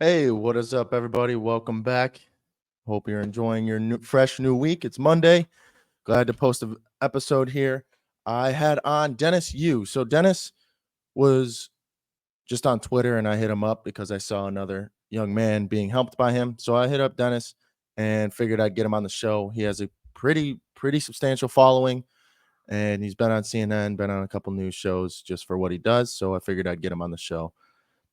Hey, what is up, everybody? Welcome back. Hope you're enjoying your fresh new week. It's Monday. Glad to post an episode here. I had on Dennis Yu. So Dennis was just on Twitter, and I hit him up because I saw another young man being helped by him. So I hit up Dennis and figured I'd get him on the show. He has a pretty substantial following, and he's been on CNN, been on a couple news shows just for what he does. So I figured I'd get him on the show.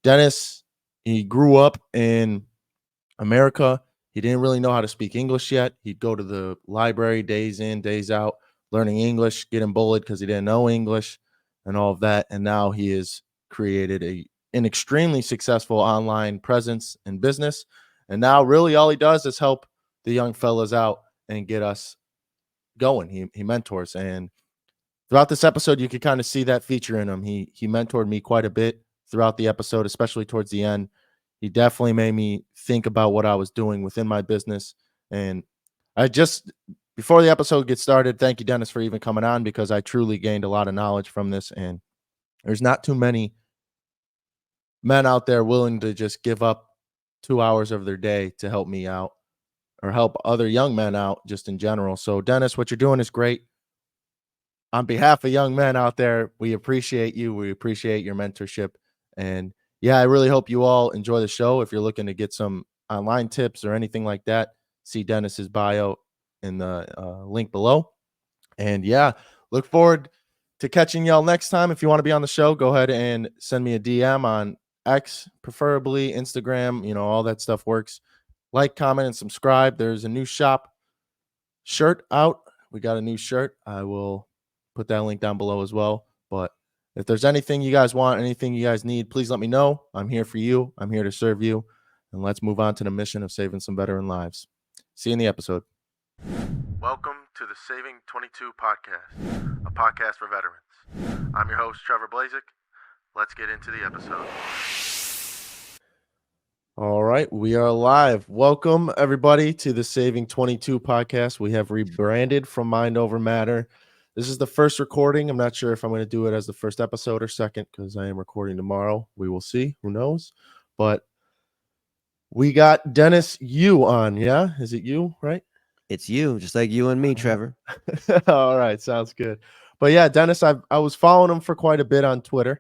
Dennis, he grew up in America. He didn't really know how to speak English yet. He'd go to the library days in, days out, learning English, getting bullied because he didn't know English and all of that. And now he has created an extremely successful online presence and business. And now really all he does is help the young fellas out and get us going. He mentors. And throughout this episode, you could kind of see that feature in him. He mentored me quite a bit throughout the episode, especially towards the end. He definitely made me think about what I was doing within my business. And I just, before the episode gets started, thank you, Dennis, for even coming on because I truly gained a lot of knowledge from this. And there's not too many men out there willing to just give up 2 hours of their day to help me out or help other young men out just in general. So, Dennis, what you're doing is great. On behalf of young men out there, we appreciate you. We appreciate your mentorship. And yeah, I really hope you all enjoy the show. If you're looking to get some online tips or anything like that, see Dennis's bio in the link below. And yeah, look forward to catching y'all next time. If you want to be on the show, go ahead and send me a DM on X, preferably Instagram. You know, all that stuff works. Like, comment, and subscribe. There's a new shop shirt out. We got a new shirt. I will put that link down below as well. But if there's anything you guys want, anything you guys need, please let me know. I'm here for you. I'm here to serve you. And let's move on to the mission of saving some veteran lives. See you in the episode. Welcome to the Saving 22 podcast, a podcast for veterans. I'm your host, Trevor Blazik. Let's get into the episode. All right, we are live. Welcome, everybody, to the Saving 22 podcast. We have rebranded from Mind Over Matter. This is the first recording. I'm not sure if I'm going to do it as the first episode or second because I am recording tomorrow. We will see. Who knows? But we got Dennis Yu on. Yeah? Is it you, right? It's you, just like you and me, Trevor. All right. Sounds good. But yeah, Dennis, I was following him for quite a bit on Twitter.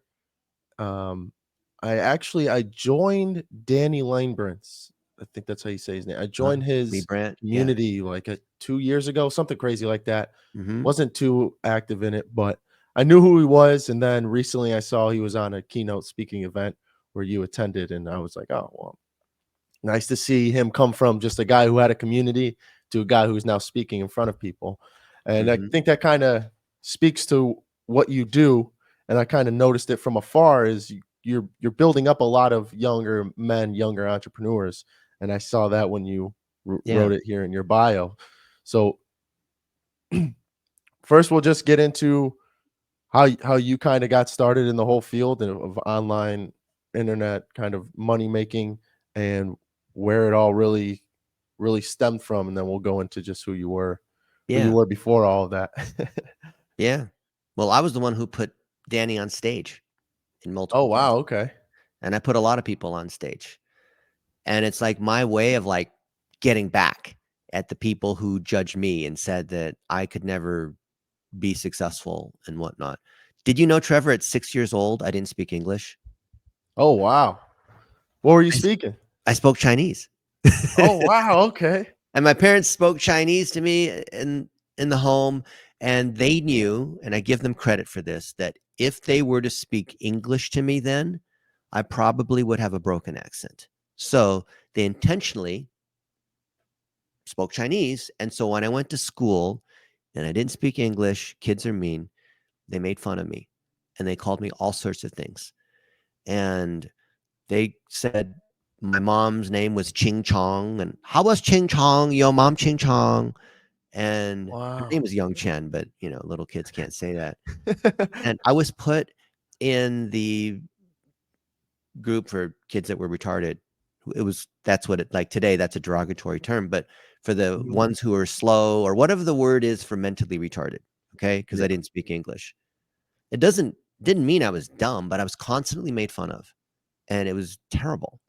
I joined Danny Lanebrant's. I think that's how you say his name. I joined his community like 2 years ago, something crazy like that. Wasn't too active in it, but I knew who he was. And then recently I saw he was on a keynote speaking event where you attended. And I was like, oh, well, nice to see him come from just a guy who had a community to a guy who's now speaking in front of people. And I think that kind of speaks to what you do. And I kind of noticed it from afar is you're building up a lot of younger men, younger entrepreneurs. And I saw that when you wrote it here in your bio. So first, we'll just get into how you kind of got started in the whole field of online internet kind of money making and where it all really stemmed from, and then we'll go into just who you were before all of that. Yeah. Well, I was the one who put Danny on stage in multiple. Oh, wow. Okay. And I put a lot of people on stage. And it's like my way of like getting back at the people who judged me and said that I could never be successful and whatnot. Did you know, Trevor, at 6 years old, I didn't speak English? Oh, wow. What were you speaking? I spoke Chinese. Oh, wow. Okay. And my parents spoke Chinese to me in the home, and they knew, and I give them credit for this, that if they were to speak English to me then, I probably would have a broken accent. So they intentionally spoke Chinese. And so when I went to school and I didn't speak English, kids are mean, they made fun of me and they called me all sorts of things. And they said my mom's name was Ching Chong. And how was Ching Chong? Your mom Ching Chong. And her name was Young Chen, but you know, little kids can't say that. And I was put in the group for kids that were retarded. That's what it like today. That's a derogatory term, but for the ones who are slow or whatever the word is for mentally retarded. Okay. Cause I didn't speak English. It didn't mean I was dumb, but I was constantly made fun of and it was terrible.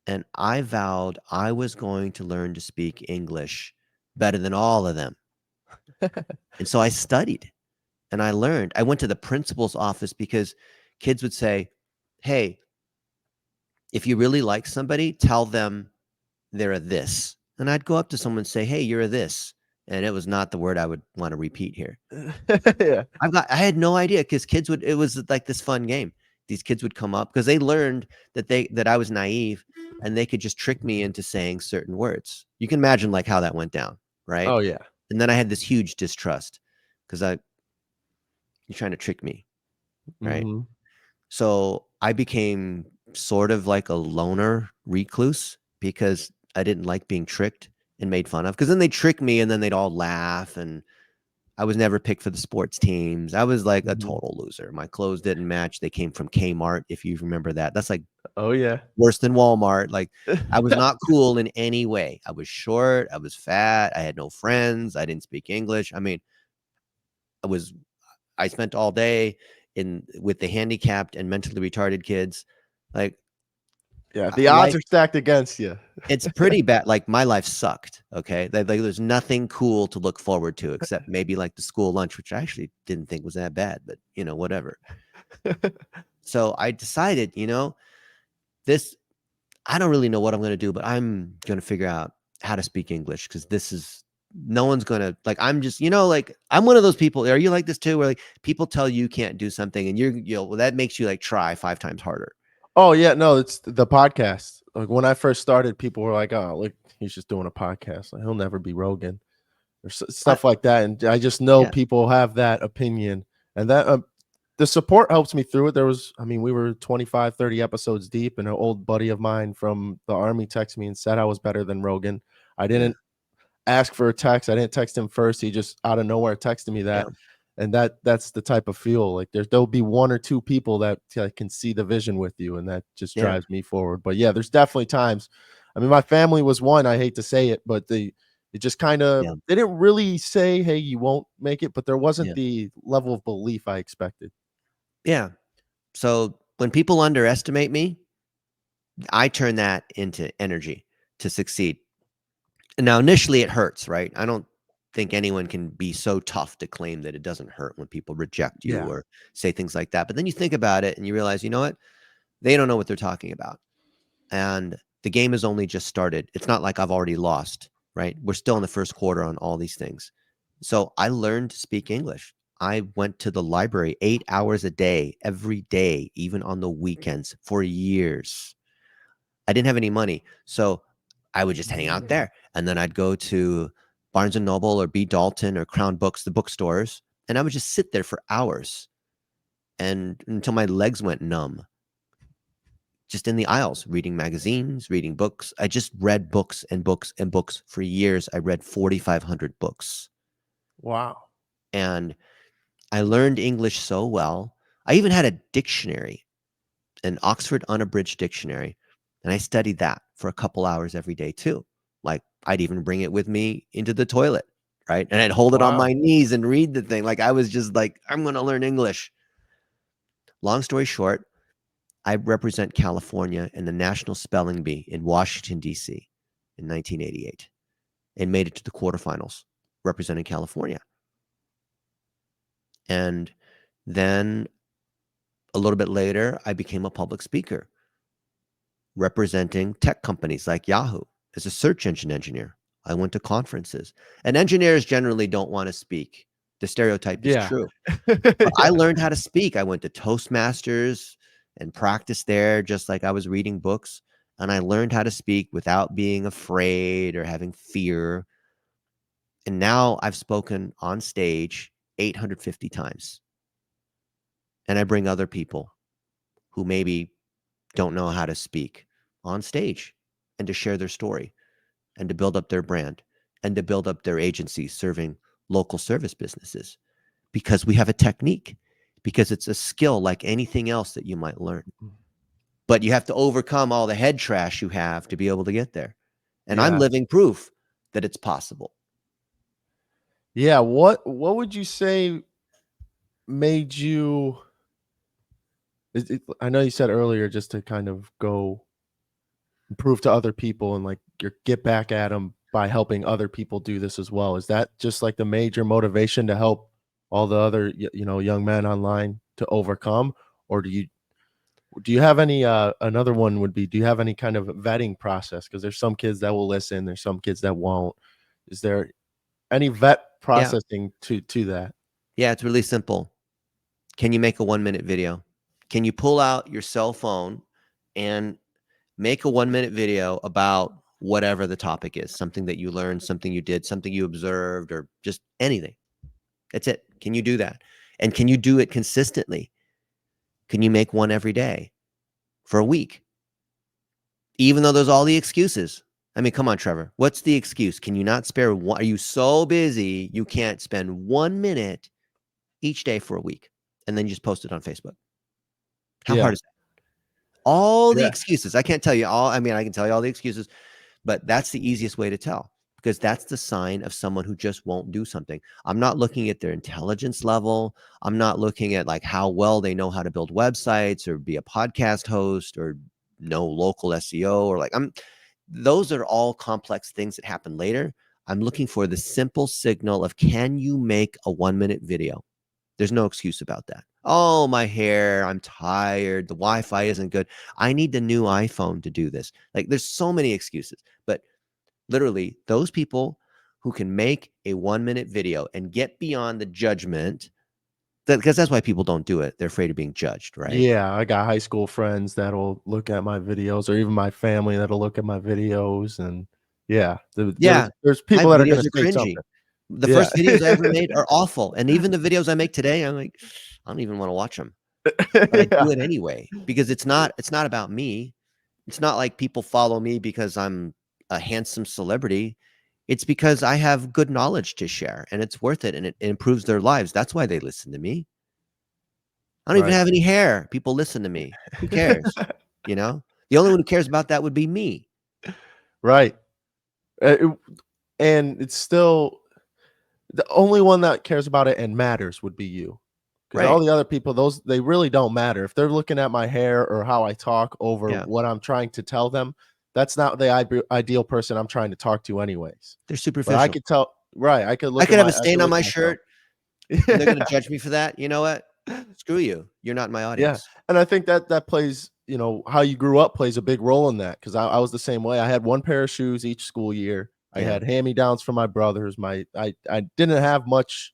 And I vowed I was going to learn to speak English better than all of them. And so I studied and I learned. I went to the principal's office because kids would say, hey, if you really like somebody, tell them they're a this. And I'd go up to someone and say, hey, you're a this. And it was not the word I would want to repeat here. Yeah. I had no idea because it was like this fun game. These kids would come up because they learned that I was naive and they could just trick me into saying certain words. You can imagine like how that went down, right? Oh yeah. And then I had this huge distrust because you're trying to trick me, right? Hmm. So I became sort of like a loner recluse because I didn't like being tricked and made fun of. Because then they trick me and then they'd all laugh, and I was never picked for the sports teams. I was like a Hmm. total loser. My clothes didn't match. They came from Kmart, if you remember that. That's like Oh yeah. worse than Walmart. Like I was not cool in any way. I was short. I was fat. I had no friends. I didn't speak English. I mean, I spent all day with the handicapped and mentally retarded kids. Like Yeah. The odds life, are stacked against you. it's pretty bad. Like my life sucked. Okay. Like there's nothing cool to look forward to except maybe like the school lunch, which I actually didn't think was that bad, but whatever. So I decided, this, I don't really know what I'm going to do, but I'm going to figure out how to speak English because no one's going to, like, I'm just, like, I'm one of those people. Are you like this too? Where like people tell you can't do something and well, that makes you like try 5 times harder. Oh yeah, no, it's the podcast. Like when I first started, people were like, "Oh, look, he's just doing a podcast. Like, he'll never be Rogan," or I, stuff like that. And I just know yeah. people have that opinion, and that the support helps me through it. I mean, we were 25, 30 episodes deep, and an old buddy of mine from the army texted me and said I was better than Rogan. I Yeah. didn't ask for a text. I didn't text him first. He just out of nowhere texted me Yeah. that. And that's the type of feel. Like there'll be 1 or 2 people that can see the vision with you, and that just Yeah. drives me forward. But yeah, there's definitely times. I mean, my family was one. I hate to say it, but it just kind of Yeah. they didn't really say, "Hey, you won't make it," but there wasn't Yeah. the level of belief I expected. Yeah. So when people underestimate me, I turn that into energy to succeed. Now, initially, it hurts, right? I don't think anyone can be so tough to claim that it doesn't hurt when people reject you Yeah. or say things like that. But then you think about it and you realize, you know what? They don't know what they're talking about. And the game has only just started. It's not like I've already lost, right? We're still in the first quarter on all these things. So I learned to speak English. I went to the library 8 hours a day, every day, even on the weekends for years. I didn't have any money. So I would just hang out there. And then I'd go to Barnes and Noble or B. Dalton or Crown Books, the bookstores, and I would just sit there for hours and until my legs went numb, just in the aisles, reading magazines, reading books. I just read books and books and books for years. I read 4,500 books. Wow. And I learned English so well. I even had a dictionary, an Oxford Unabridged dictionary, and I studied that for a couple hours every day too. Like I'd even bring it with me into the toilet, right? And I'd hold it on Wow. my knees and read the thing. Like I was just like, I'm going to learn English. Long story short, I represent California in the National Spelling Bee in Washington, D.C. in 1988 and made it to the quarterfinals representing California. And then a little bit later, I became a public speaker representing tech companies like Yahoo as a search engine engineer. I went to conferences, and engineers generally don't want to speak. The stereotype is Yeah. true. But I learned how to speak. I went to Toastmasters and practiced there, just like I was reading books. And I learned how to speak without being afraid or having fear. And now I've spoken on stage 850 times. And I bring other people who maybe don't know how to speak on stage and to share their story and to build up their brand and to build up their agency serving local service businesses because we have a technique, because it's a skill like anything else that you might learn. But you have to overcome all the head trash you have to be able to get there. And I'm Yeah. living proof that it's possible. Yeah. What would you say made you I know you said earlier just to kind of go prove to other people and like your get back at them by helping other people do this as well? Is that just like the major motivation to help all the other young men online to overcome, or do you have any another one would be, do you have any kind of vetting process? Because there's some kids that will listen, there's some kids that won't. Is there any vet Yeah. processing to that? Yeah, it's really simple. Can you make a 1-minute video? Can you pull out your cell phone and make a 1-minute video about whatever the topic is, something that you learned, something you did, something you observed, or just anything? That's it. Can you do that? And can you do it consistently? Can you make one every day for a week? Even though there's all the excuses. I mean, come on, Trevor. What's the excuse? Can you not spare one? Are you so busy you can't spend 1 minute each day for a week and then you just post it on Facebook? How Yeah. hard is that? All the Yeah. excuses. I can't tell you all. I mean, I can tell you all the excuses, but that's the easiest way to tell, because that's the sign of someone who just won't do something. I'm not looking at their intelligence level. I'm not looking at like how well they know how to build websites or be a podcast host or know local SEO, or like those are all complex things that happen later. I'm looking for the simple signal of, can you make a 1-minute video? There's no excuse about that. Oh, my hair, I'm tired, the Wi-Fi isn't good, I need the new iPhone to do this. Like, there's so many excuses. But literally, those people who can make a 1-minute video and get beyond the judgment, because that's why people don't do it. They're afraid of being judged, right? Yeah, I got high school friends that'll look at my videos, or even my family that'll look at my videos, and yeah, Yeah, there's my people that are gonna videos are say cringy. something. The Yeah. first videos I ever made are awful, and even the videos I make today, I'm like, I don't even wanna watch them, but I do Yeah. it anyway because it's not about me. It's not like people follow me because I'm a handsome celebrity. It's because I have good knowledge to share, and it's worth it, and it improves their lives. That's why they listen to me. I don't even Right. have any hair. People listen to me. Who cares? You know? The only one who cares about that would be me, Right. It and it's still the only one that cares about it and matters would be you. Because all right? the other people, those they really don't matter. If they're looking at my hair or how I talk over Yeah. what I'm trying to tell them, that's not the ideal person I'm trying to talk to anyways. They're But I superficial. could tell, right, I could have a I could stain on look my at myself. shirt, and they're gonna judge me for that. You know what? Screw you. You're not in my Yeah, audience. and I think that plays, how you grew up plays a big role in that, 'cause I was the same way. I had 1 pair of shoes each school year. I Yeah. had hand-me-downs from my brothers. I didn't have much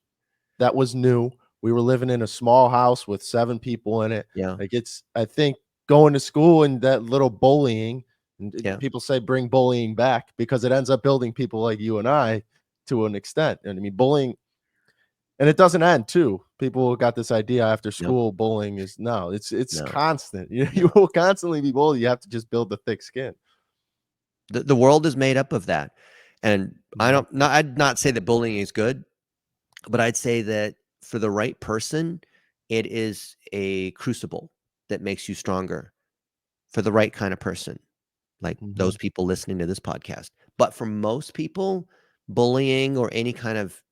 that was new. We were living in a small house with 7 people in it. Yeah. Like, I think going to school and that little bullying, and Yeah. people say bring bullying back because it ends up building people like you and I to an extent, and I mean, bullying, and it doesn't end too. People got this idea after Nope. school bullying is no, it's No. constant. You No. will constantly be bullied. You have to just build the thick skin. The world is made up of that. And I Mhm. don't not I'd not say that bullying is good, but I'd say that for the right person, it is a crucible that makes you stronger for the right kind of person, like those Mhm. people listening to this podcast. But for most people, bullying or any kind of,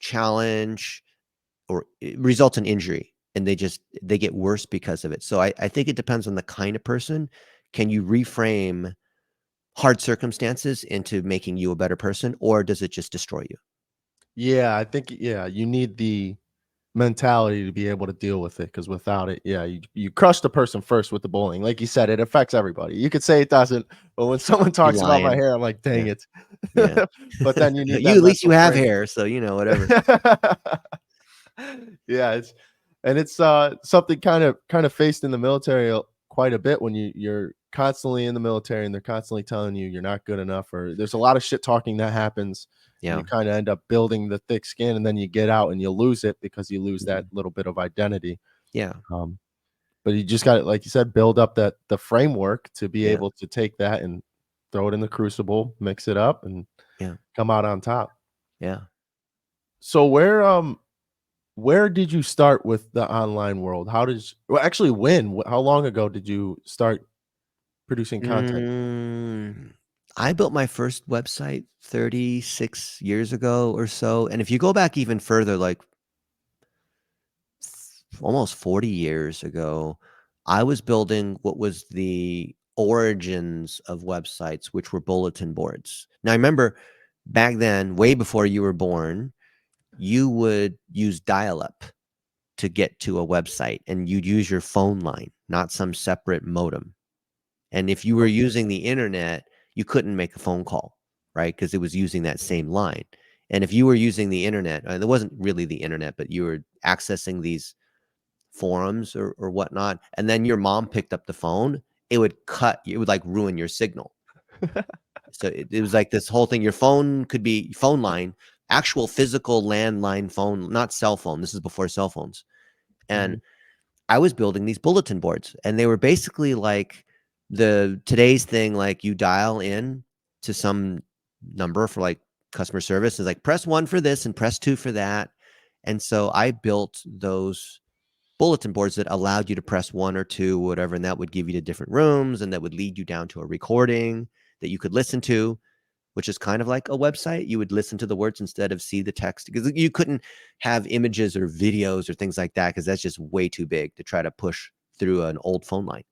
challenge or it results in injury, and they get worse because of it. So I think it depends on the kind of person. Can you reframe hard circumstances into making you a better person, or does it just destroy you? Yeah, I think, yeah, you need the mentality to be able to deal with it, because without it, yeah, you crush the person first with the bullying. Like you said, it affects everybody. You could say it doesn't, but when someone You talks about my lying. hair, I'm like, Yeah, dang it. yeah. But then you need You that at least you mental have framework. hair, so, whatever. Yeah, it's something kind of faced in the military quite a bit when you're constantly in the military and they're constantly telling you you're not good enough, or there's a lot of shit talking that happens, and Yeah. you kind of end up building the thick skin, and then you get out and you lose it because you lose that Mhm. little bit of identity. Yeah, Um, but you just got to, like you said, build up the framework to be yeah, able to take that and throw it in the crucible, mix it up, and yeah, come out on top. yeah. So where did you start with the online world? Well, actually, when? How long ago did you start producing content? Mm, I built my first website 36 years ago or so, and if you go back even further, like almost 40 years ago, I was building what was the origins of websites, which were bulletin boards. Now, I remember back then, way before you were born, you would use dial-up to get to a website, and you'd use your phone line, not some separate modem. And if you were using the internet, you couldn't make a phone call, right? Because it was using that same line. And if you were using the internet, it wasn't really the internet, but you were accessing these forums or whatnot, and then your mom picked up the phone, it would like ruin your signal. So it was like this whole thing. Your phone could be phone line, actual physical landline phone, not cell phone. This is before cell phones. And I was building these bulletin boards, and they were basically like today's thing, like you dial in to some number for like customer service, is like press 1 for this and press 2 for that. And so I built those bulletin boards that allowed you to press 1 or 2, whatever, and that would give you to different rooms, and that would lead you down to a recording that you could listen to, which is kind of like a website. You would listen to the words instead of see the text, because you couldn't have images or videos or things like that, because that's just way too big to try to push through an old phone line.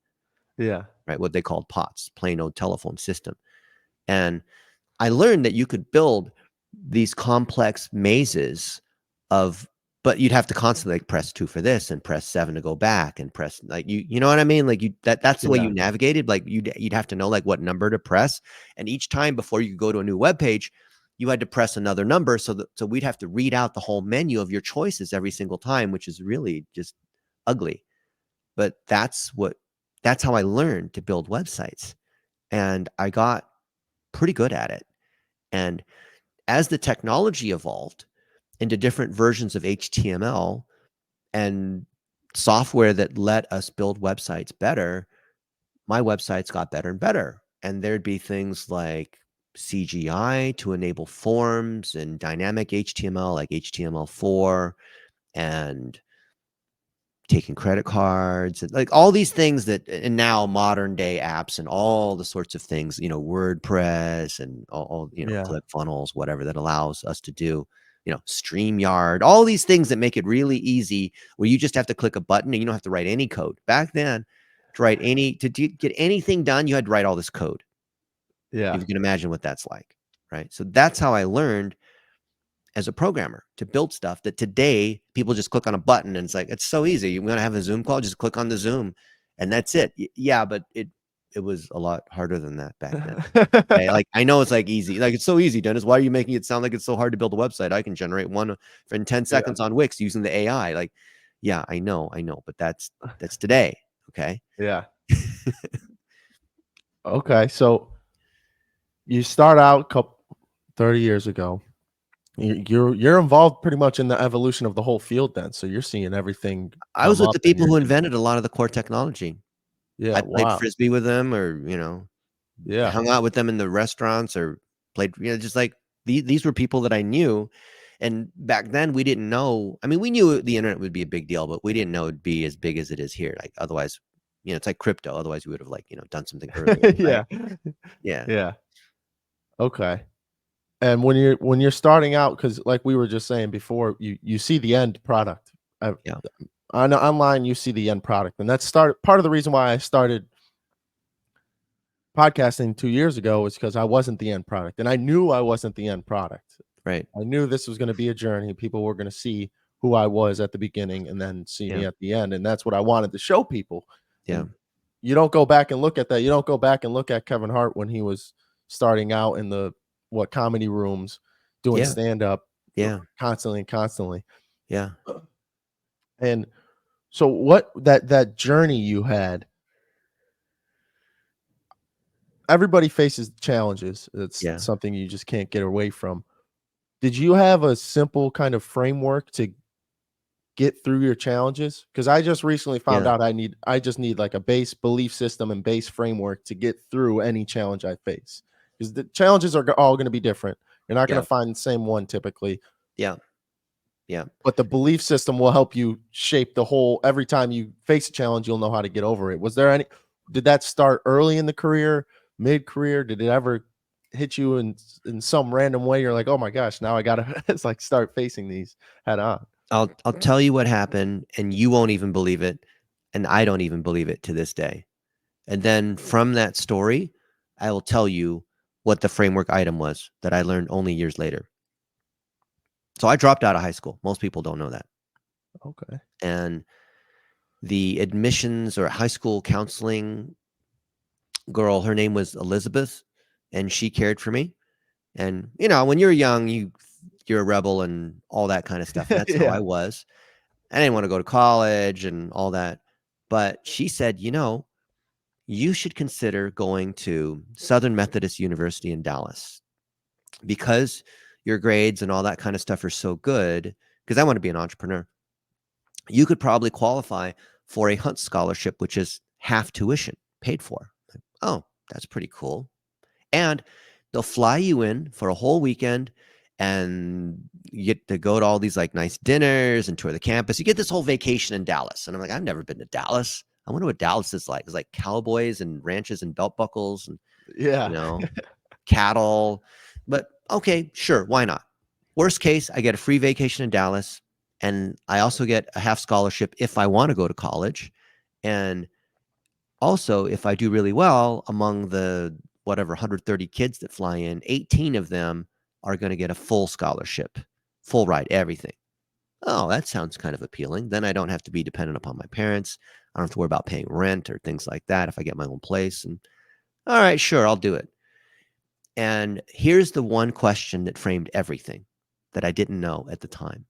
Yeah. Right. What they called POTS, plain old telephone system. And I learned that you could build these complex mazes but you'd have to constantly like press 2 for this and press 7 to go back and press, like, you know what I mean? Like that's the way you navigated. Like you'd have to know like what number to press. And each time before you could go to a new web page, you had to press another number. So we'd have to read out the whole menu of your choices every single time, which is really just ugly. But that's how I learned to build websites. And I got pretty good at it. And as the technology evolved into different versions of HTML and software that let us build websites better, my websites got better and better. And there'd be things like CGI to enable forms, and dynamic HTML like HTML4, and taking credit cards, and like all these things and now modern day apps and all the sorts of things, WordPress and all ClickFunnels, whatever, that allows us to do, StreamYard, all these things that make it really easy, where you just have to click a button and you don't have to write any code. Back then, to get anything done, you had to write all this code. Yeah. If you can imagine what that's like, right? So that's how I learned as a programmer to build stuff that today people just click on a button and it's like, it's so easy. You want to have a Zoom call, just click on the Zoom and that's it. Yeah, but it was a lot harder than that back then. Okay? Like, I know it's like easy. Like, it's so easy, Dennis. Why are you making it sound like it's so hard to build a website? I can generate one in 10 seconds on Wix using the AI. Like, yeah, I know, but that's today. Okay. Yeah. Okay. So you start out 30 years ago. You're involved pretty much in the evolution of the whole field then. So you're seeing everything I was come with up the and people who invented a lot of the core technology. Yeah. I played Wow. Frisbee with them, or, Yeah. hung out with them in the restaurants, or played, just like these were people that I knew. And back then we didn't know. I mean, we knew the internet would be a big deal, but we didn't know it'd be as big as it is here. Like, otherwise, it's like crypto. Otherwise we would have, like, done something earlier. Yeah. Right? Yeah. Yeah. Okay. And when you're starting out, because like we were just saying before, you see the end product. Yeah. Online, you see the end product, and that's part of the reason why I started podcasting 2 years ago is because I wasn't the end product, and I knew I wasn't the end product. Right. I knew this was going to be a journey. People were going to see who I was at the beginning, and then see me at the end, and that's what I wanted to show people. Yeah. And you don't go back and look at that. You don't go back and look at Kevin Hart when he was starting out in the comedy rooms doing stand up. Yeah. Constantly. Yeah. And so what that journey you had, everybody faces challenges. It's something you just can't get away from. Did you have a simple kind of framework to get through your challenges? Because I just recently found out I just need like a base belief system and base framework to get through any challenge I face. Because the challenges are all going to be different. You're not going to find the same one typically. Yeah. Yeah. But the belief system will help you shape the whole. Every time you face a challenge, you'll know how to get over it. Did that start early in the career, mid-career? Did it ever hit you in some random way? You're like, oh my gosh, now I gotta it's like start facing these head on. I'll tell you what happened, and you won't even believe it, and I don't even believe it to this day. And then from that story, I will tell you what the framework item was that I learned only years later. So I dropped out of high school. Most people don't know that. Okay. And the admissions or high school counseling girl, her name was Elizabeth, and she cared for me. And when you're young, you're a rebel and all that kind of stuff. And that's how Yeah. I was. I didn't want to go to college and all that. But she said, you should consider going to Southern Methodist University in Dallas because your grades and all that kind of stuff are so good. Because I want to be an entrepreneur. You could probably qualify for a Hunt scholarship, which is half tuition paid for. Oh, that's pretty cool. And they'll fly you in for a whole weekend and you get to go to all these like nice dinners and tour the campus. You get this whole vacation in Dallas. And I'm like, I've never been to Dallas. I wonder what Dallas is like. It's like cowboys and ranches and belt buckles and, Yeah. cattle. But okay, sure. Why not? Worst case, I get a free vacation in Dallas. And I also get a half scholarship if I want to go to college. And also, if I do really well among the whatever 130 kids that fly in, 18 of them are going to get a full scholarship, full ride, everything. Oh, that sounds kind of appealing. Then I don't have to be dependent upon my parents. I don't have to worry about paying rent or things like that if I get my own place. And all right, sure, I'll do it. And here's the one question that framed everything that I didn't know at the time.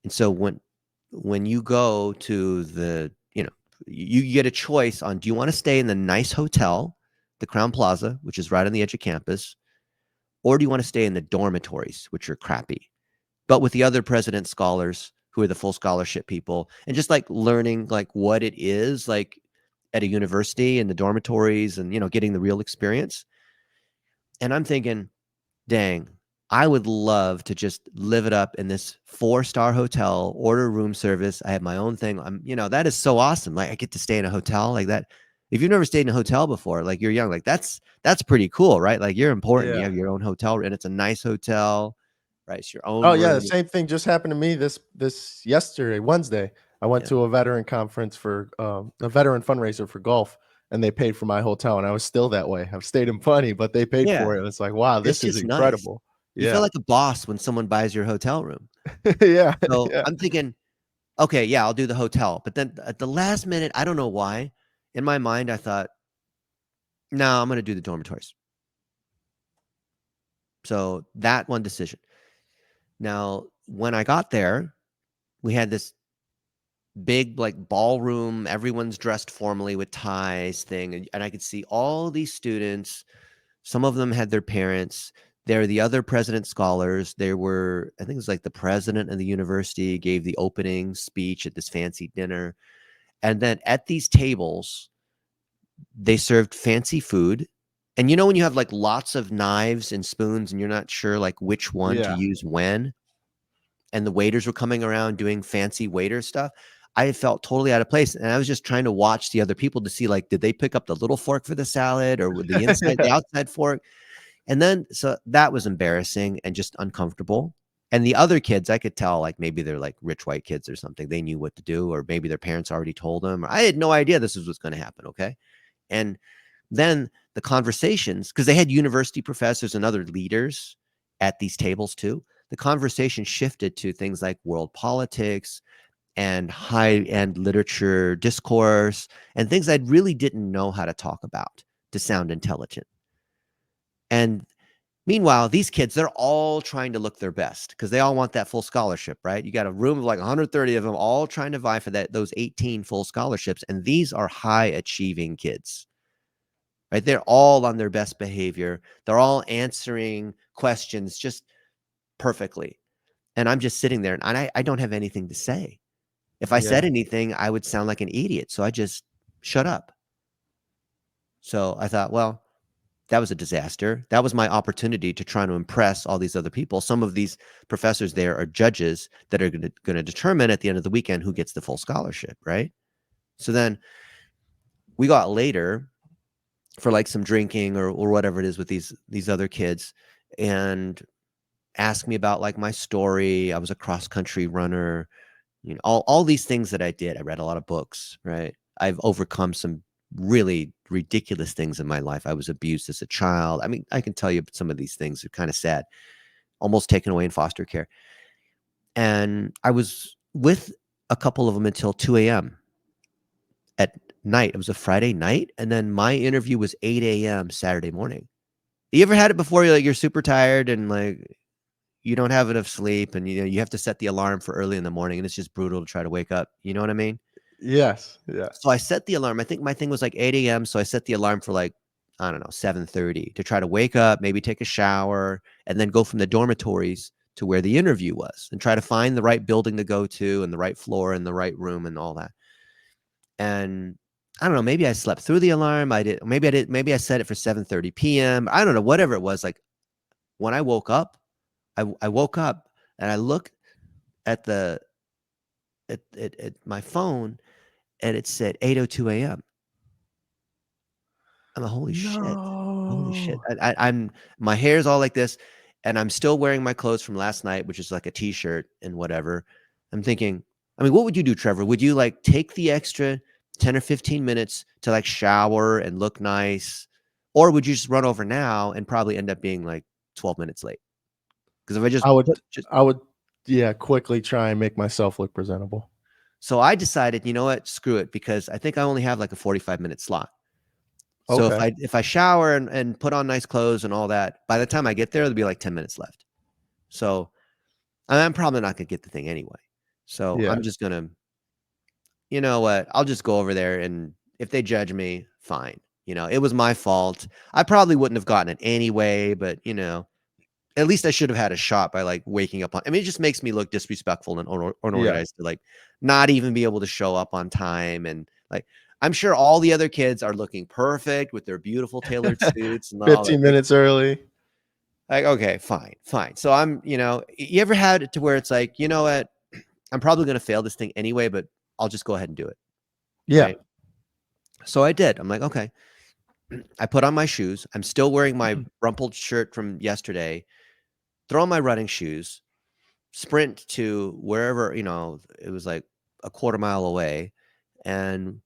And so when you go to you get a choice on, do you want to stay in the nice hotel, the Crown Plaza, which is right on the edge of campus, or do you want to stay in the dormitories, which are crappy, but with the other president scholars who are the full scholarship people, and just like learning like what it is like at a university in the dormitories and getting the real experience. And I'm thinking, dang, I would love to just live it up in this 4-star hotel, order room service. I have my own thing. That is so awesome. Like I get to stay in a hotel like that. If you've never stayed in a hotel before, like you're young, like that's pretty cool, right? Like you're important. You Yeah. have your own hotel and it's a nice hotel, right? It's your own Oh yeah, the room. same thing just happened to me this yesterday, Wednesday. I went Yeah. to a veteran conference for a veteran fundraiser for golf, and they paid for my hotel, and I was still that way. I've stayed in plenty, but they paid Yeah. for it. It's like, wow, It's this is just nice. incredible. You feel Yeah. like a boss when someone buys your hotel room. Yeah. So Yeah. I'm thinking, okay, yeah, I'll do the hotel. But then at the last minute, I don't know why, in my mind, I thought, no, I'm going to do the dormitories. So that one decision. Now, when I got there, we had this big like ballroom, everyone's dressed formally with ties thing. And I could see all these students. Some of them had their parents. They're the other president scholars. There were, I think it was like the president of the university gave the opening speech at this fancy dinner. And then at these tables, they served fancy food. And when you have like lots of knives and spoons and you're not sure like which one to Yeah. use when, and the waiters were coming around doing fancy waiter stuff, I felt totally out of place. And I was just trying to watch the other people to see like, did they pick up the little fork for the salad or with the outside fork? And then, so that was embarrassing and just uncomfortable. And the other kids, I could tell, like maybe they're like rich white kids or something. They knew what to do, or maybe their parents already told them. Or I had no idea this was what's going to happen. Okay. And then the conversations, because they had university professors and other leaders at these tables too, the conversation shifted to things like world politics and high-end literature discourse and things I really didn't know how to talk about to sound intelligent. And meanwhile, these kids, they're all trying to look their best because they all want that full scholarship, right? You got a room of like 130 of them all trying to vie for those 18 full scholarships. And these are high achieving kids, right? They're all on their best behavior. They're all answering questions just perfectly. And I'm just sitting there and I don't have anything to say. If I said Yeah. anything, I would sound like an idiot. So I just shut up. So I thought, well, that was a disaster. That was my opportunity to try to impress all these other people. Some of these professors there are judges that are going to determine at the end of the weekend who gets the full scholarship, right? So then we got later for like some drinking or whatever it is with these other kids, and asked me about like my story. I was a cross country runner, all these things that I did. I read a lot of books, right? I've overcome some really ridiculous things in my life. I was abused as a child. I mean, I can tell you some of these things are kind of sad. Almost taken away in foster care. And I was with a couple of them until 2 a.m. at night. It was a Friday night. And then my interview was 8 a.m. Saturday morning. You ever had it before? You're super tired and like you don't have enough sleep and you have to set the alarm for early in the morning and it's just brutal to try to wake up. You know what I mean? Yes. Yeah. So I set the alarm. I think my thing was like 8 a.m. So I set the alarm for like, I don't know, 7:30 to try to wake up, maybe take a shower, and then go from the dormitories to where the interview was and try to find the right building to go to and the right floor and the right room and all that. And I don't know, maybe I slept through the alarm. Maybe I set it for 7:30 p.m. I don't know, whatever it was. Like when I woke up, I woke up and I looked at at my phone and it said 8:02 a.m. I'm like, holy shit. Holy shit. No. I'm my hair's all like this, and I'm still wearing my clothes from last night, which is like a t-shirt and whatever. I'm thinking, I mean, what would you do, Trevor? Would you like take the extra 10 or 15 minutes to like shower and look nice? Or would you just run over now and probably end up being like 12 minutes late? Because if I I would, just I would, yeah, quickly try and make myself look presentable. so I decided, you know what, screw it, because I think I only have like a 45-minute slot. So Okay. if I shower and put on nice clothes and all that, by the time I get there, there'll be like 10 minutes left. So I'm probably not gonna get the thing anyway. So Yeah. I'm just gonna, you know what? I'll just go over there, and if they judge me, fine. It was my fault. I probably wouldn't have gotten it anyway, but at least I should have had a shot by like waking up on. I mean, it just makes me look disrespectful and Yeah. unorganized to like not even be able to show up on time. And like, I'm sure all the other kids are looking perfect with their beautiful tailored suits and all that. 15 minutes early. Like, okay, fine, fine. So you ever had it to where it's like, you know what? I'm probably going to fail this thing anyway, but I'll just go ahead and do it. Yeah. Right. So I did. I'm like, okay. I put on my shoes. I'm still wearing my rumpled shirt from yesterday, throw on my running shoes, sprint to wherever, it was like a quarter mile away and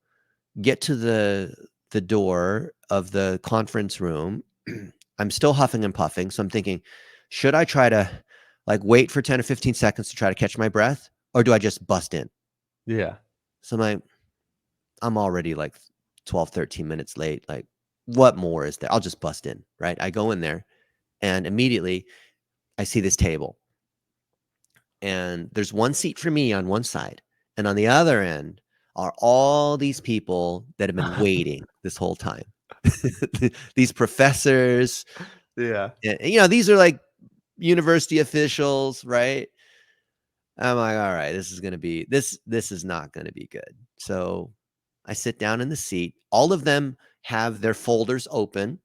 get to the door of the conference room. I'm still huffing and puffing. So I'm thinking, should I try to like wait for 10 or 15 seconds to try to catch my breath? Or do I just bust in? Yeah. So I'm already like 12, 13 minutes late. Like, what more is there? I'll just bust in, right? I go in there and immediately I see this table. And there's one seat for me on one side. And on the other end are all these people that have been waiting this whole time. These professors, Yeah. these are like university officials, right? I'm like, all right, this is not going to be good. So I sit down in the seat. All of them have their folders open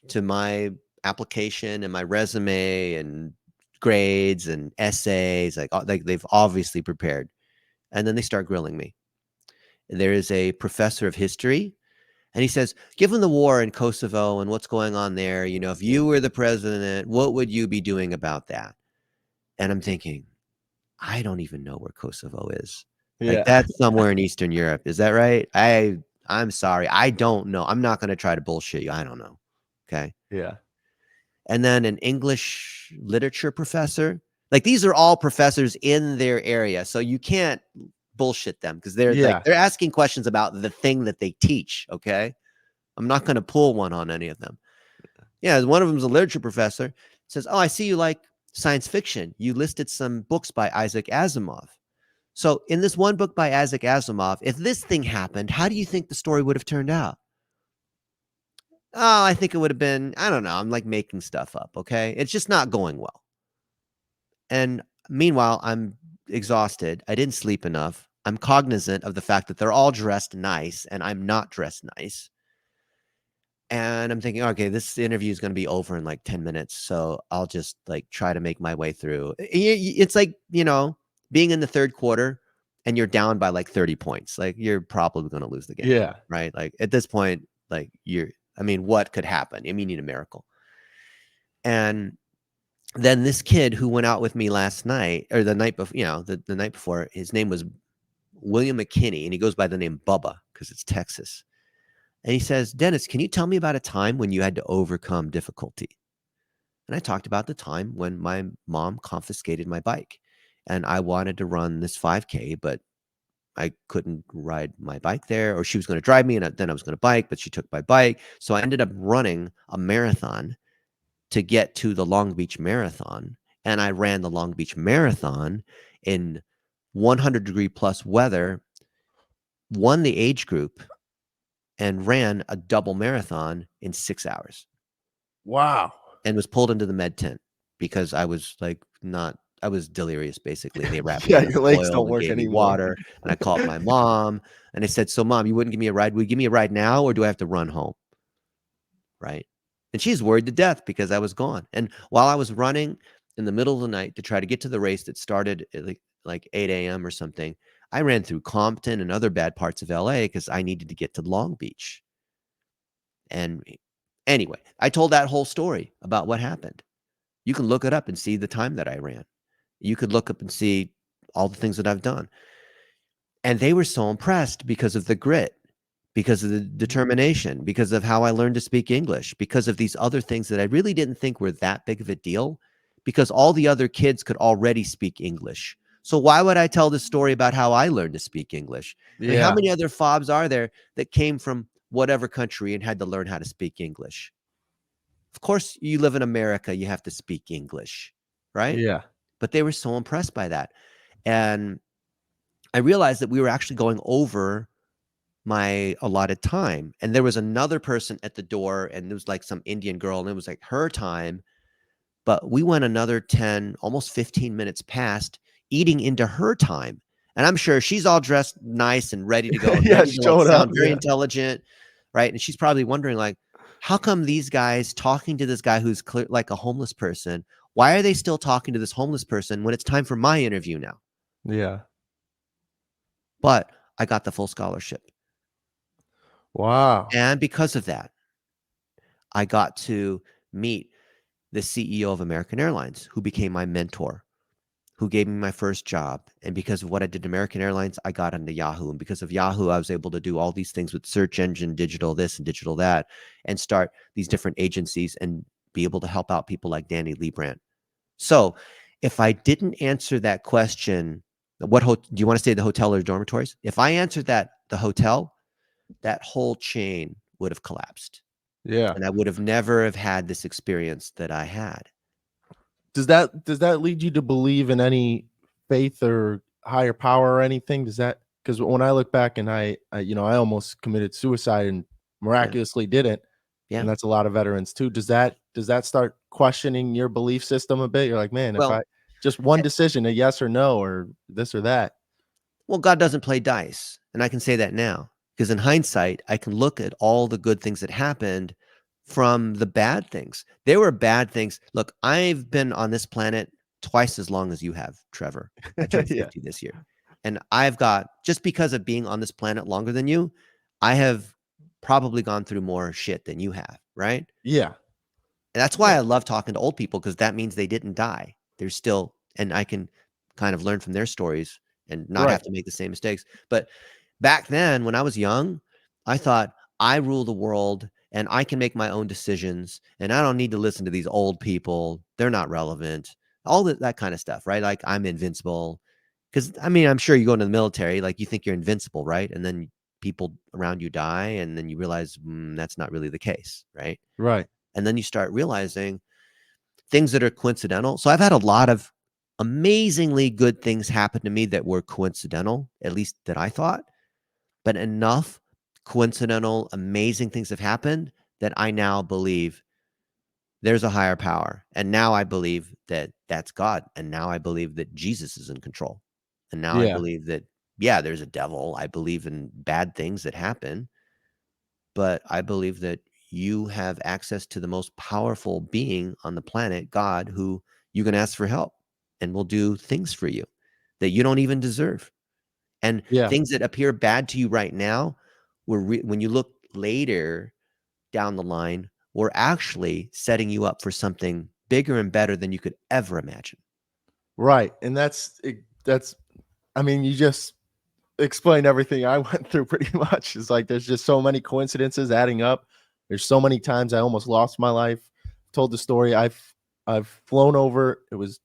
to my application and my resume and grades and essays. Like they've obviously prepared. And then they start grilling me. There is a professor of history, and he says, given the war in Kosovo and what's going on there, if you were the president, what would you be doing about that? And I'm thinking, I don't even know where Kosovo is. Like, Yeah. that's somewhere in Eastern Europe. Is that right? I'm sorry. I don't know. I'm not going to try to bullshit you. I don't know. Okay. Yeah. And then an English literature professor. Like, these are all professors in their area. So you can't bullshit them because Yeah. they're asking questions about the thing that they teach. Okay. I'm not going to pull one on any of them. Yeah. One of them is a literature professor. Says, oh, I see you like science fiction. You listed some books by Isaac Asimov. So in this one book by Isaac Asimov, if this thing happened, how do you think the story would have turned out? Oh, I think it would have been, I don't know. I'm like making stuff up. Okay. It's just not going well. And meanwhile, I'm exhausted. I didn't sleep enough. I'm cognizant of the fact that they're all dressed nice and I'm not dressed nice. And I'm thinking, okay, this interview is going to be over in like 10 minutes. So I'll just like try to make my way through. It's like, being in the third quarter and you're down by like 30 points. Like, you're probably going to lose the game, Yeah. right? Like, at this point, like, what could happen? I mean, you need a miracle. And then this kid who went out with me last night or the night before, the night before, his name was William McKinney, and he goes by the name Bubba because it's Texas. And he says, Dennis, can you tell me about a time when you had to overcome difficulty? And I talked about the time when my mom confiscated my bike and I wanted to run this 5K, but I couldn't ride my bike there, or she was going to drive me and then I was going to bike, but she took my bike. So I ended up running a marathon to get to the Long Beach Marathon. And I ran the Long Beach Marathon in 100-degree plus weather, won the age group, and ran a double marathon in 6 hours. Wow. And was pulled into the med tent because I was like I was delirious basically. And they wrapped me Yeah, in a your legs foil don't and work gave me anymore. water. And I called my mom and I said, so mom, you wouldn't give me a ride? Would you give me a ride now or do I have to run home? Right. And she's worried to death because I was gone. And while I was running in the middle of the night to try to get to the race that started at like 8 a.m. or something, I ran through Compton and other bad parts of LA because I needed to get to Long Beach. And anyway, I told that whole story about what happened. You can look it up and see the time that I ran. You could look up and see all the things that I've done. And they were so impressed because of the grit, because of the determination, because of how I learned to speak English, because of these other things that I really didn't think were that big of a deal, because all the other kids could already speak English. So why would I tell this story about how I learned to speak English? I mean, how Yeah. many other fobs are there that came from whatever country and had to learn how to speak English? Of course, you live in America, you have to speak English, right? Yeah. But they were so impressed by that. And I realized that we were actually going over my allotted time. And there was another person at the door, and there was like some Indian girl, and it was like her time. But we went another 10, almost 15 minutes past, eating into her time. And I'm sure she's all dressed nice and ready to go and Yeah, ready to like showed up. sound very Yeah. intelligent, right? And she's probably wondering, like, how come these guys talking to this guy who's clear, like a homeless person? Why are they still talking to this homeless person when it's time for my interview now? Yeah. But I got the full scholarship. Wow. And because of that, I got to meet the CEO of American Airlines, who became my mentor, who gave me my first job. And because of what I did at American Airlines, I got into Yahoo. And because of Yahoo, I was able to do all these things with search engine, digital this and digital that, and start these different agencies and be able to help out people like Danny Liebrandt. So if I didn't answer that question, do you want to stay at the hotel or dormitories? If I answered that, the hotel, that whole chain would have collapsed. Yeah. And I would have never have had this experience that I had. Does that lead you to believe in any faith or higher power or anything? Does that, because when I look back and I almost committed suicide and Yeah. miraculously didn't, Yeah. and that's a lot of veterans too. Does that start questioning your belief system a bit? You're like, man, if I Well, just one eh, decision, a yes or no, or this or that. well, God doesn't play dice. And I can say that now because in hindsight, I can look at all the good things that happened from the bad things. There were bad things. Look, I've been on this planet twice as long as you have, Trevor. I turned Yeah. 50 this year. And I've got, just because of being on this planet longer than you, I have probably gone through more shit than you have, right? Yeah. And that's why Yeah. I love talking to old people because that means they didn't die. They're still, and I can kind of learn from their stories and not Right. have to make the same mistakes. But back then, when I was young, I thought I rule the world and I can make my own decisions and I don't need to listen to these old people. They're not relevant. All that kind of stuff, right? Like I'm invincible. Because I mean, I'm sure you go into the military, like you think you're invincible, right? And then people around you die, and then you realize that's not really the case, right? Right. And then you start realizing things that are coincidental. So I've had a lot of amazingly good things happen to me that were coincidental, at least that I thought, but enough coincidental, amazing things have happened that I now believe there's a higher power. And now I believe that that's God. And now I believe that Jesus is in control. And now I Yeah. believe that, yeah, there's a devil. I believe in bad things that happen, but I believe that you have access to the most powerful being on the planet, God, who you can ask for help and will do things for you that you don't even deserve. And Yeah. things that appear bad to you right now, when you look later down the line, we're actually setting you up for something bigger and better than you could ever imagine. Right. And that's I mean, you just explain everything I went through pretty much. It's like there's just so many coincidences adding up. There's so many times I almost lost my life. Told the story. I've flown over. It was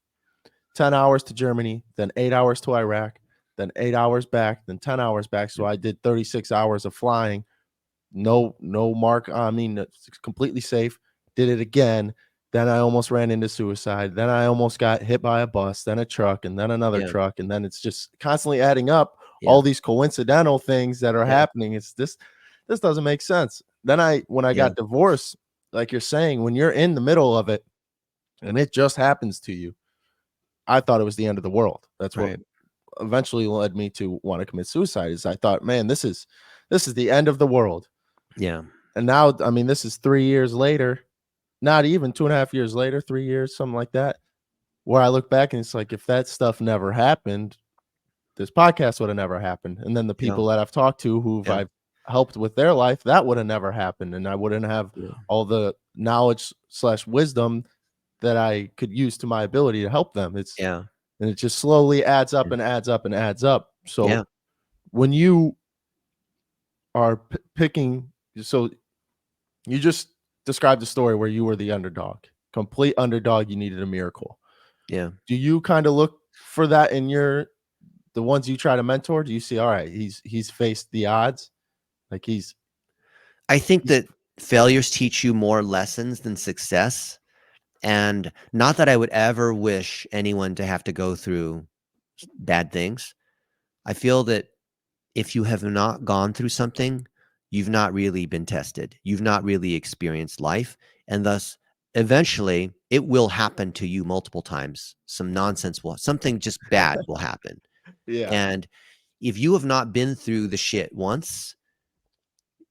10 hours to Germany, then 8 hours to Iraq, then 8 hours back, then 10 hours back. So I did 36 hours of flying. No mark on me. It's completely safe. Did it again. Then I almost ran into suicide. Then I almost got hit by a bus, then a truck, and then another Yeah. truck. And then it's just constantly adding up Yeah. all these coincidental things that are Yeah. happening. It's this doesn't make sense. Then when I Yeah. got divorced, like you're saying, when you're in the middle of it and it just happens to you, I thought it was the end of the world. That's what Right. eventually led me to want to commit suicide. Is I thought, man, this is the end of the world. Yeah. And now, I mean, this is 3 years later, not even 2.5 years later, 3 years, something like that, where I look back and it's like, if that stuff never happened, this podcast would have never happened. And then the Yeah. people that I've talked to who've Yeah. I've helped with their life, that would have never happened. And I wouldn't have Yeah. all the knowledge / wisdom that I could use to my ability to help them. Yeah. And it just slowly adds up and adds up and adds up. So Yeah. when you are picking, so you just described the story where you were the underdog, complete underdog. You needed a miracle. Yeah. Do you kind of look for that in the ones you try to mentor? Do you see, all right, he's faced the odds, like I think he's that failures teach you more lessons than success. And not that I would ever wish anyone to have to go through bad things. I feel that if you have not gone through something, you've not really been tested. You've not really experienced life. And thus, eventually, it will happen to you multiple times. Something just bad will happen. yeah, And if you have not been through the shit once,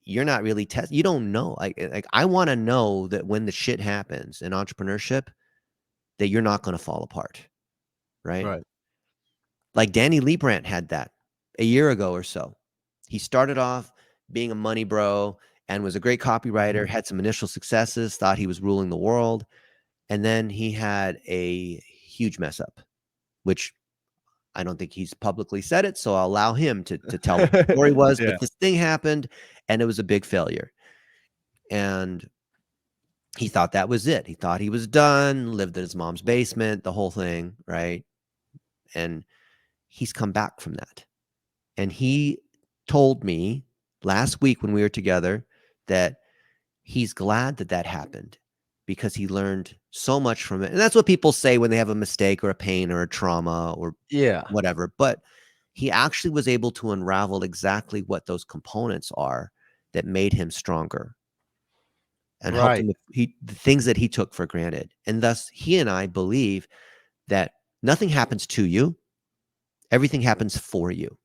you're not really you don't know. Like I want to know that when the shit happens in entrepreneurship, that you're not going to fall apart, right? right, Like Danny Liebrandt had that a year ago or so. He started off being a money bro and was a great copywriter, had some initial successes, thought he was ruling the world, and then he had a huge mess up, which I don't think he's publicly said it, so I'll allow him to tell what the story was. yeah, But this thing happened, and it was a big failure. And he thought that was it. He thought he was done, lived in his mom's basement, the whole thing, right? And he's come back from that. And he told me last week when we were together that he's glad that that happened because he learned so much from it. And that's what people say when they have a mistake or a pain or a trauma or yeah, whatever. But he actually was able to unravel exactly what those components are that made him stronger and helped him right, with the things that he took for granted. And thus, he and I believe that nothing happens to you, everything happens for you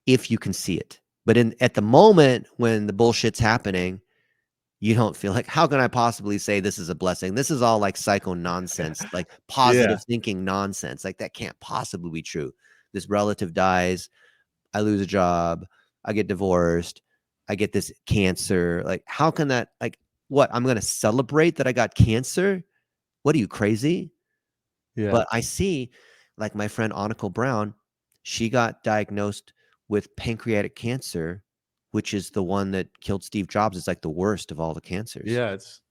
if you can see it. But at the moment when the bullshit's happening, you don't feel like, how can I possibly say this is a blessing? This is all like psycho nonsense, like yeah, positive thinking nonsense. Like that can't possibly be true. This relative dies, I lose a job, I get divorced, I get this cancer. Like, how can that, like, what? I'm going to celebrate that I got cancer? What are you, crazy? yeah, But I see, like my friend Annika Brown, she got diagnosed with pancreatic cancer, which is the one that killed Steve Jobs. It's like the worst of all the cancers. yeah. It's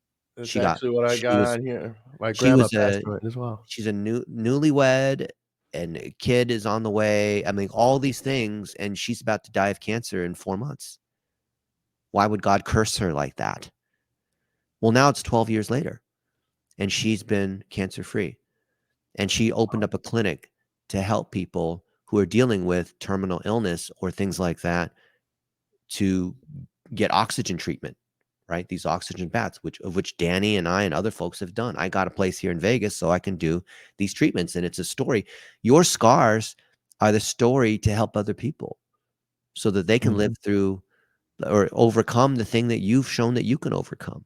She got actually what I she got was on here. My she grandma was passed a from it as well. she's a newlywed and a kid is on the way. I mean, all these things, and she's about to die of cancer in 4 months. Why would God curse her like that? Well, now it's 12 years later, and she's been cancer free. And she opened up a clinic to help people who are dealing with terminal illness or things like that to get oxygen treatment, right? These oxygen baths, which Danny and I and other folks have done. I got a place here in Vegas so I can do these treatments, and it's a story. Your scars are the story to help other people so that they can live Mhm. through or overcome the thing that you've shown that you can overcome.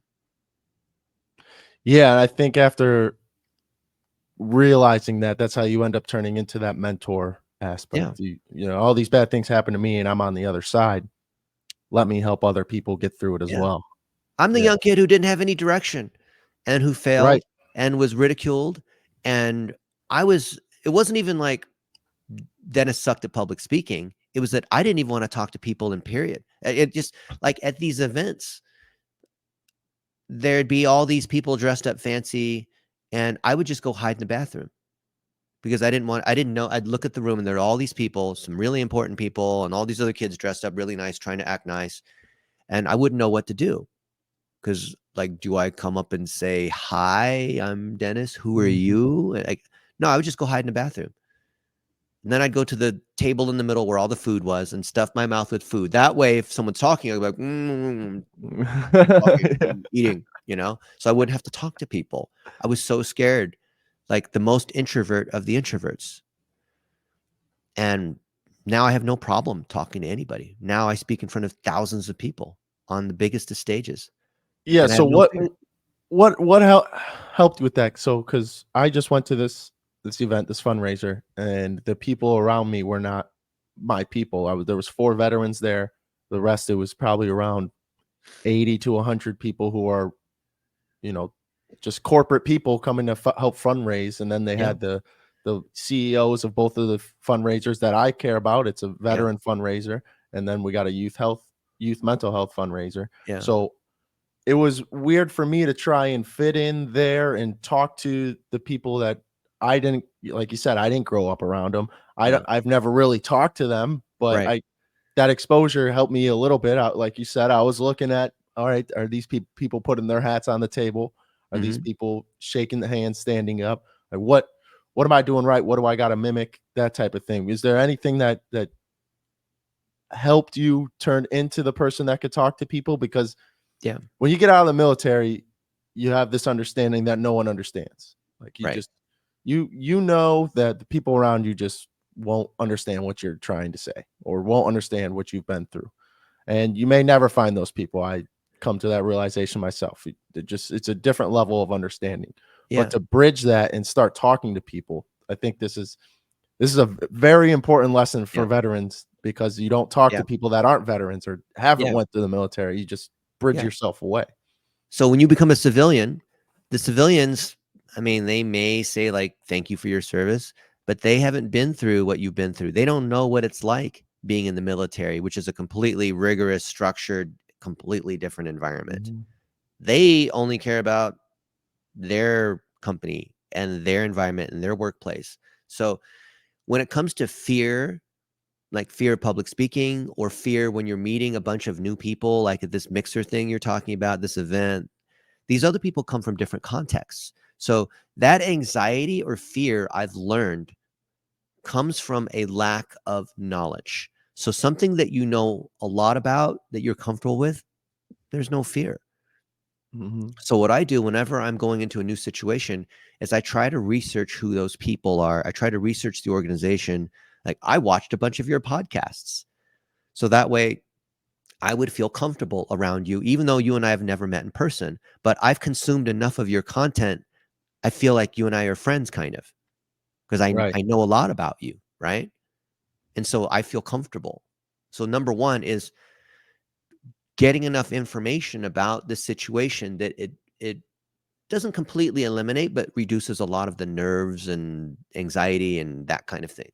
Yeah, and I think after realizing that, that's how you end up turning into that mentor Yeah. aspect. All these bad things happen to me and I'm on the other side. Let me help other people get through it as Yeah. well. I'm the Yeah. young kid who didn't have any direction and who Right. failed and was ridiculed. And it wasn't even like Dennis sucked at public speaking. It was that I didn't even want to talk to people in period. It just like at these events, there'd be all these people dressed up fancy, and I would just go hide in the bathroom because I didn't know. I'd look at the room and there are all these people, some really important people, and all these other kids dressed up really nice, trying to act nice. And I wouldn't know what to do because, like, do I come up and say, "Hi, I'm Dennis. Who are you?" Like, no, I would just go hide in the bathroom. And then I'd go to the table in the middle where all the food was and stuff my mouth with food. That way, if someone's talking, I'd be like, talking, Yeah. eating, so I wouldn't have to talk to people. I was so scared, like the most introvert of the introverts. And now I have no problem talking to anybody. Now I speak in front of thousands of people on the biggest of stages, Yeah. and I So have no fear. what helped with that? So because I just went to this event, this fundraiser, and the people around me were not my people. There was 4 veterans there. The rest, it was probably around 80 to 100 people who are, you know, just corporate people coming to help fundraise. And then they Yeah, had the CEOs of both of the fundraisers that I care about. It's a yeah, veteran fundraiser, and then we got a youth mental health fundraiser. yeah, So it was weird for me to try and fit in there and talk to the people that I didn't, like you said, I didn't grow up around them. yeah. I've never really talked to them, but Right. that exposure helped me a little bit. Like you said, I was looking at, all right, are these people putting their hats on the table? Are these Hmm. people shaking the hand, standing up? Like what am I doing right? What do I got to mimic? That type of thing. Is there anything that helped you turn into the person that could talk to people? Because Yeah. when you get out of the military, you have this understanding that no one understands. Like Right. you know that the people around you just won't understand what you're trying to say or won't understand what you've been through. And you may never find those people. I come to that realization myself. It's a different level of understanding. But Yeah. to bridge that and start talking to people, I think this is a very important lesson for Yeah. veterans because you don't talk Yeah. to people that aren't veterans or haven't Yeah. went to the military. You just bridge Yeah. yourself away. So when you become a civilian, the civilians, I mean, they may say like, "Thank you for your service," but they haven't been through what you've been through. They don't know what it's like being in the military, which is a completely rigorous, structured, completely different environment. Mhm. They only care about their company and their environment and their workplace. So when it comes to fear, like fear of public speaking or fear when you're meeting a bunch of new people, like at this mixer thing you're talking about, this event, these other people come from different contexts. So that anxiety or fear, I've learned, comes from a lack of knowledge. So something that you know a lot about, that you're comfortable with, there's no fear. Mhm. So what I do whenever I'm going into a new situation is I try to research who those people are. I try to research the organization. Like, I watched a bunch of your podcasts. So that way I would feel comfortable around you, even though you and I have never met in person. But I've consumed enough of your content. I feel like you and I are friends, kind of, because Right. I know a lot about you, right? And so I feel comfortable. So number one is getting enough information about the situation that it doesn't completely eliminate, but reduces a lot of the nerves and anxiety and that kind of thing.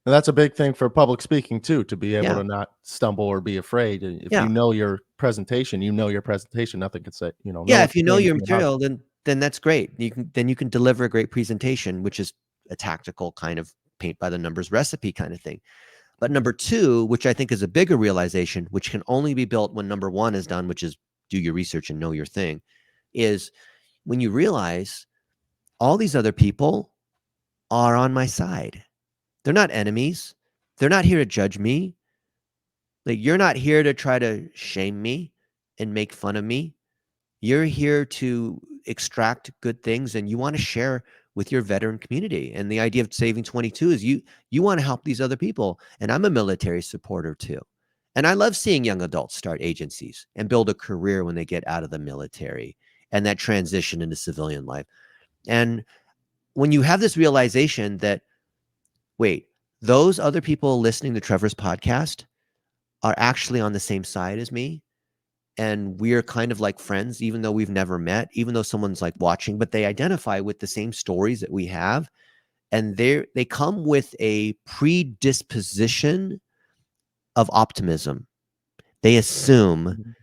And that's a big thing for public speaking too, to be able Yeah. to not stumble or be afraid. And if Yeah. you know your presentation, you know your presentation. Nothing can say, no Yeah. one If can you say know your anything about it. material, then that's great. You can deliver a great presentation, which is a tactical kind of paint by the numbers recipe kind of thing. But number two, which I think is a bigger realization, which can only be built when number one is done, which is do your research and know your thing, is when you realize all these other people are on my side. They're not enemies. They're not here to judge me. Like, you're not here to try to shame me and make fun of me. You're here to extract good things, and you want to share with your veteran community. And the idea of Saving 22 is you want to help these other people. And I'm a military supporter too. And I love seeing young adults start agencies and build a career when they get out of the military and that transition into civilian life. And when you have this realization that, wait, those other people listening to Trevor's podcast are actually on the same side as me, and we're kind of like friends, even though we've never met, even though someone's like watching, but they identify with the same stories that we have. and they come with a predisposition of optimism. They assume Mhm.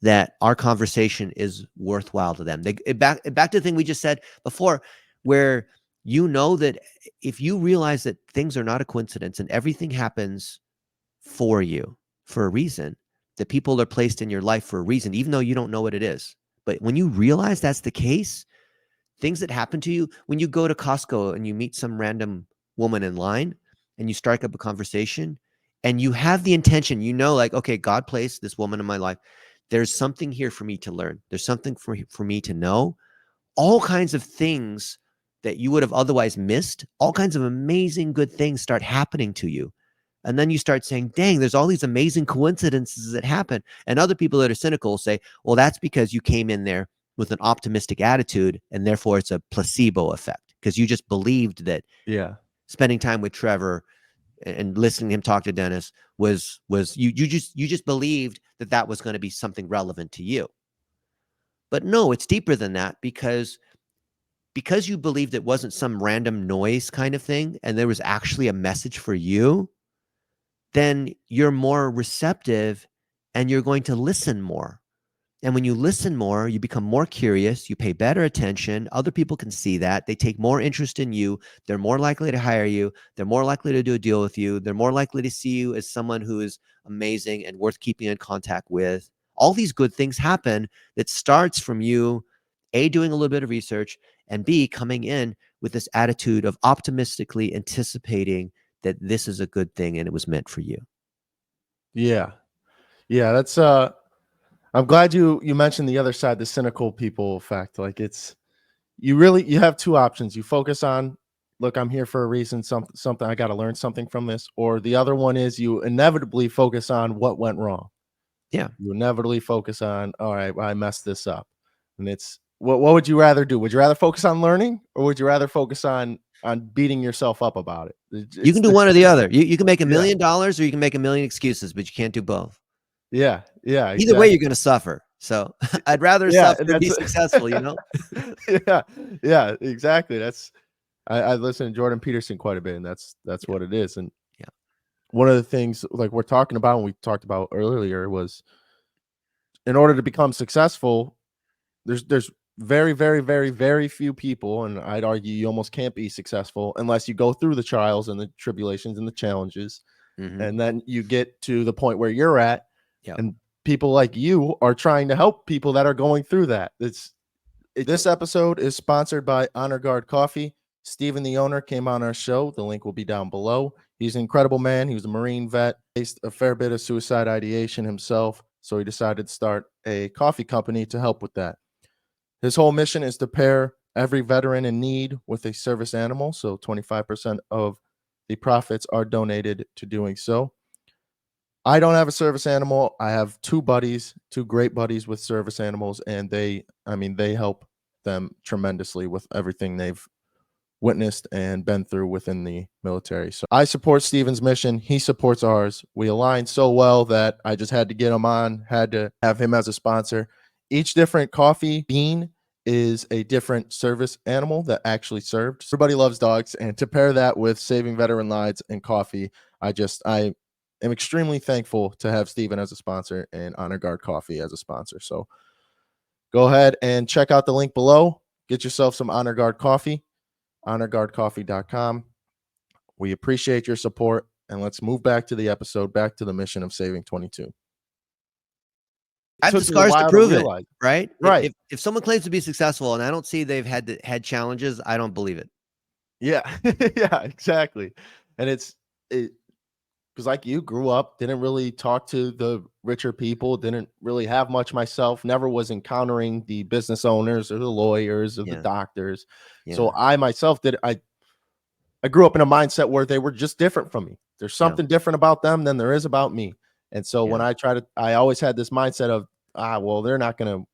that our conversation is worthwhile to them. Back to the thing we just said before, where you know that if you realize that things are not a coincidence and everything happens for you for a reason, that people are placed in your life for a reason, even though you don't know what it is. But when you realize that's the case, things that happen to you when you go to Costco and you meet some random woman in line and you strike up a conversation and you have the intention, like, okay, God placed this woman in my life. There's something here for me to learn. There's something for me to know. All kinds of things that you would have otherwise missed, all kinds of amazing good things start happening to you. And then you start saying, dang, there's all these amazing coincidences that happen. And other people that are cynical say, well, that's because you came in there with an optimistic attitude, and therefore it's a placebo effect because you just believed that Yeah. spending time with Trevor and listening to him talk to Dennis was you just believed that was going to be something relevant to you. But no, it's deeper than that because you believed it wasn't some random noise kind of thing and there was actually a message for you, then you're more receptive and you're going to listen more. And when you listen more, you become more curious, you pay better attention. Other people can see that. They take more interest in you. They're more likely to hire you. They're more likely to do a deal with you. They're more likely to see you as someone who is amazing and worth keeping in contact with. All these good things happen that starts from you, A, doing a little bit of research, and B, coming in with this attitude of optimistically anticipating that this is a good thing and it was meant for you. Yeah. Yeah. That's I'm glad you mentioned the other side, the cynical people effect. Like you have two options. You focus on, look, I'm here for a reason, something I got to learn something from this, or the other one is you inevitably focus on what went wrong. Yeah. You inevitably focus on, all right, well, I messed this up. And it's what would you rather do? Would you rather focus on learning or would you rather focus on beating yourself up about it? You It's can do one or the other. You can make $1 yeah. million or you can make a million excuses, but you can't do both. Yeah. Yeah, Either way, you're exactly. going to suffer. So I'd rather Yeah, suffer and and be that's successful, yeah. Yeah, exactly. I listen to Jordan Peterson quite a bit, and that's Yeah. what it is. And Yeah. one of the things like we're talking about and we talked about earlier was in order to become successful, there's very, very, very, very few people, and I'd argue you almost can't be successful unless you go through the trials and the tribulations and the challenges, Mm-hmm. and then you get to the point where you're at, Yeah. and people like you are trying to help people that are going through that. This episode is sponsored by Honor Guard Coffee. Steven, the owner, came on our show. The link will be down below. He's an incredible man. He was a Marine vet, faced a fair bit of suicide ideation himself, so he decided to start a coffee company to help with that. His whole mission is to pair every veteran in need with a service animal, so 25% of the profits are donated to doing so. I don't have a service animal. I have two buddies, two great buddies with service animals, and they help them tremendously with everything they've witnessed and been through within the military. So I support Steven's mission. He supports ours. We align so well that I just had to get him on, had to have him as a sponsor. Each different coffee bean is a different service animal that actually served. Everybody loves dogs, and to pair that with saving veteran lives and coffee, I am extremely thankful to have Steven as a sponsor and Honor Guard Coffee as a sponsor. So go ahead and check out the link below. Get yourself some Honor Guard Coffee, honorguardcoffee.com. We appreciate your support, and let's move back to the episode, back to the mission of saving 22. I It have the took me a scars to while to prove it, realize. right? Right. If someone claims to be successful and I don't see they've had challenges, I don't believe it. Yeah. Yeah, exactly. And it because like you grew up, didn't really talk to the richer people, didn't really have much myself, never was encountering the business owners or the lawyers or the Yeah. doctors. Yeah. So I myself I grew up in a mindset where they were just different from me. There's Yeah. something different about them than there is about me. And so when Yeah. I always had this mindset of, well, they're not going to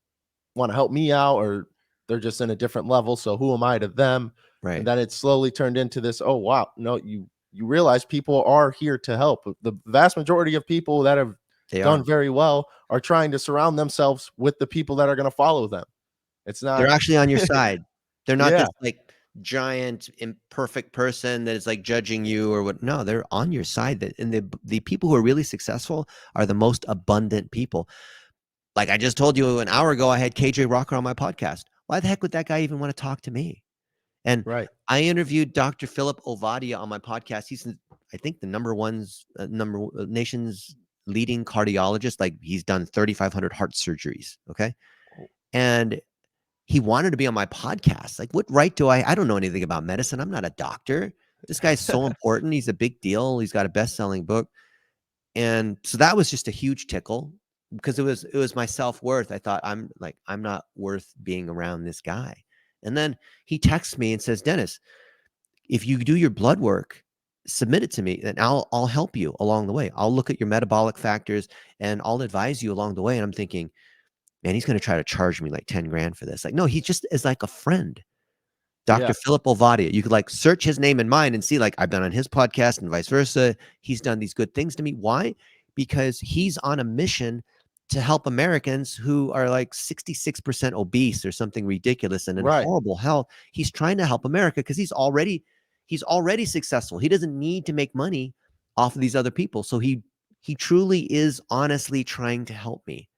want to help me out, or they're just in a different level. So who am I to them? And Right. then it slowly turned into this, oh, wow, no, you realize people are here to help. The vast majority of people that have They done are. very well are trying to surround themselves with the people that are going to follow them. It's They're not, actually on your side. They're not yeah, just like giant imperfect person that is like judging you or what. No, they're on your side. And the people who are really successful are the most abundant people. Like I just told you an hour ago, I had KJ Rocker on my podcast. Why the heck would that guy even want to talk to me? And Right. I interviewed Dr. Philip Ovadia on my podcast. He's, I think, the nation's leading cardiologist. Like he's done 3,500 heart surgeries. Okay. And he wanted to be on my podcast. Like, what right do I don't know anything about medicine. I'm not a doctor. This guy's so important. He's a big deal. He's got a best-selling book. And so that was just a huge tickle because it was my self-worth. I thought I'm not worth being around this guy. And then he texts me and says, Dennis, if you do your blood work, submit it to me and I'll help you along the way. I'll look at your metabolic factors and I'll advise you along the way. And I'm thinking, man, he's going to try to charge me like 10 grand for this. Like, no, he just is like a friend. Dr. Yeah. Philip Ovadia. You could like search his name and mine and see like I've been on his podcast and vice versa. He's done these good things to me. Why? Because he's on a mission to help Americans who are like 66% obese or something ridiculous and in Right. horrible health. He's trying to help America because he's already successful. He doesn't need to make money off of these other people. So he truly is honestly trying to help me.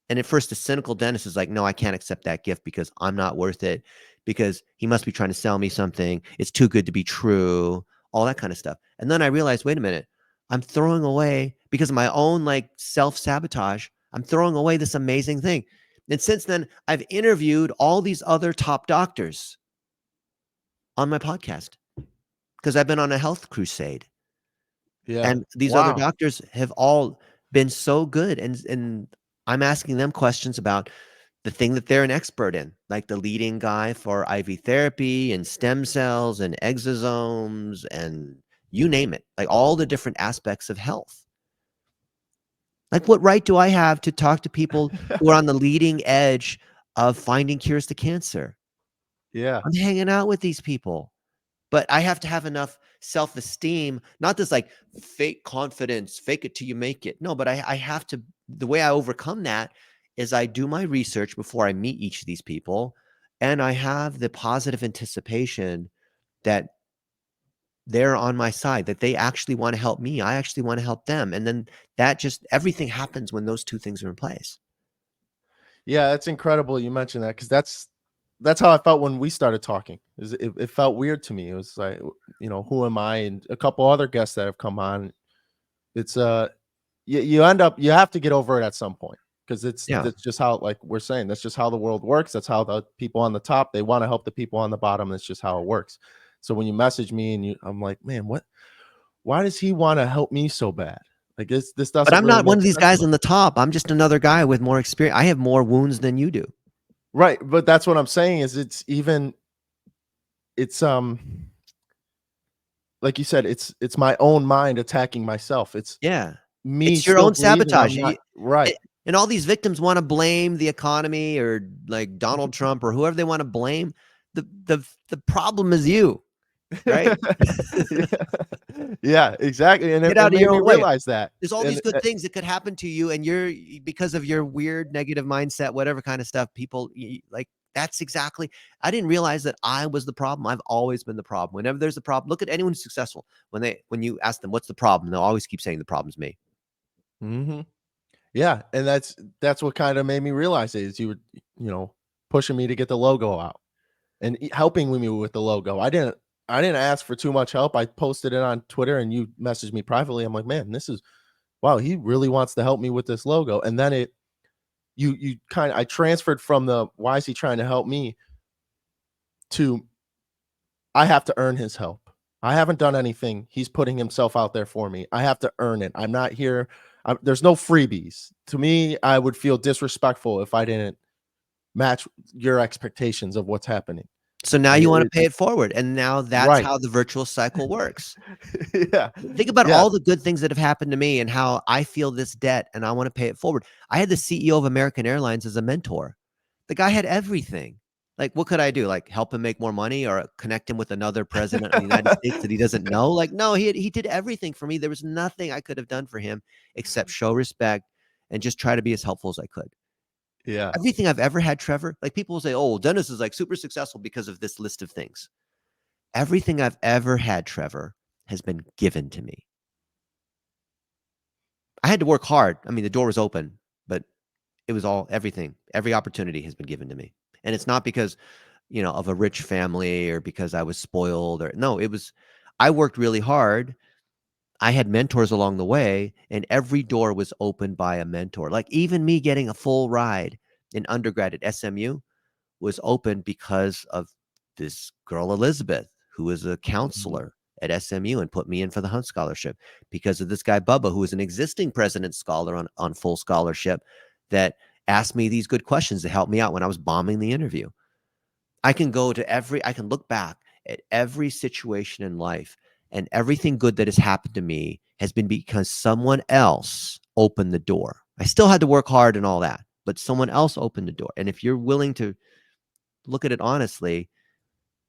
And at first, the cynical dentist is like, no, I can't accept that gift because I'm not worth it, because he must be trying to sell me something. It's too good to be true, all that kind of stuff. And then I realized, wait a minute, I'm throwing away, because of my own like self-sabotage, I'm throwing away this amazing thing. And since then, I've interviewed all these other top doctors on my podcast because I've been on a health crusade. Yeah. And these other Wow. doctors have all been so good. And I'm asking them questions about the thing that they're an expert in, like the leading guy for IV therapy and stem cells and exosomes and you name it, like all the different aspects of health. Like, what right do I have to talk to people who are on the leading edge of finding cures to cancer? Yeah. I'm hanging out with these people. But I have to have enough self-esteem, not this like fake confidence, fake it till you make it. No, but I have to, the way I overcome that is I do my research before I meet each of these people. And I have the positive anticipation that they're on my side, that they actually want to help me. I actually want to help them. And then that just, everything happens when those two things are in place. Yeah, that's incredible you mentioned that, because that's how I felt when we started talking. It felt weird to me. It was like, who am I? And a couple other guests that have come on. It's you end up, you have to get over it at some point, because Yeah. that's just how, like we're saying, that's just how the world works. That's how the people on the top, they want to help the people on the bottom. That's just how it works. So when you message me and I'm like, man, why does he want to help me so bad? Like this But doesn't I'm really not one make of these sense to guys me. on the top. I'm just another guy with more experience. I have more wounds than you do. Right. But that's what I'm saying is it's like you said, it's my own mind attacking myself. It's Yeah. me It's your still own believing I'm sabotage. not right. And all these victims want to blame the economy or like Donald Trump or whoever they want to blame. The problem is you, right? Yeah. Yeah, exactly. And Get it out of made your me own way. realize that. There's all these And good things that could happen to you, and you're, because of your weird negative mindset, whatever kind of stuff, people like, that's exactly, I didn't realize that I was the problem. I've always been the problem. Whenever there's a problem, look at anyone who's successful. When you ask them, what's the problem? They'll always keep saying the problem's me. mhm. Yeah, and that's what kind of made me realize it, is you were, pushing me to get the logo out and helping me with the logo. I didn't ask for too much help. I posted it on Twitter and you messaged me privately. I'm like, man, this is, wow, he really wants to help me with this logo. And then I transferred from the, why is he trying to help me, to, I have to earn his help. I haven't done anything. He's putting himself out there for me. I have to earn it. I'm not here. There's no freebies. To me, I would feel disrespectful if I didn't match your expectations of what's happening. So now And you want to pay it forward. And now that's right. how the virtual cycle works. Yeah. Think about Yeah. all the good things that have happened to me and how I feel this debt and I want to pay it forward. I had the CEO of American Airlines as a mentor. The guy had everything. Like, what could I do? Like, help him make more money or connect him with another president of the United States that he doesn't know? Like, no, he did everything for me. There was nothing I could have done for him except show respect and just try to be as helpful as I could. Yeah. Everything I've ever had, Trevor, like people will say, oh, Dennis is like super successful because of this list of things. Everything I've ever had, Trevor, has been given to me. I had to work hard. I mean, the door was open, but it was everything. Every opportunity has been given to me. And it's not because, of a rich family or because I was spoiled no, I worked really hard. I had mentors along the way, and every door was opened by a mentor. Like even me getting a full ride in undergrad at SMU was open because of this girl, Elizabeth, who was a Mhm. counselor at SMU and put me in for the Hunt Scholarship, because of this guy, Bubba, who was an existing President's Scholar on full scholarship, that asked me these good questions to help me out when I was bombing the interview. I can look back at every situation in life, and everything good that has happened to me has been because someone else opened the door. I still had to work hard and all that, but someone else opened the door. And if you're willing to look at it honestly,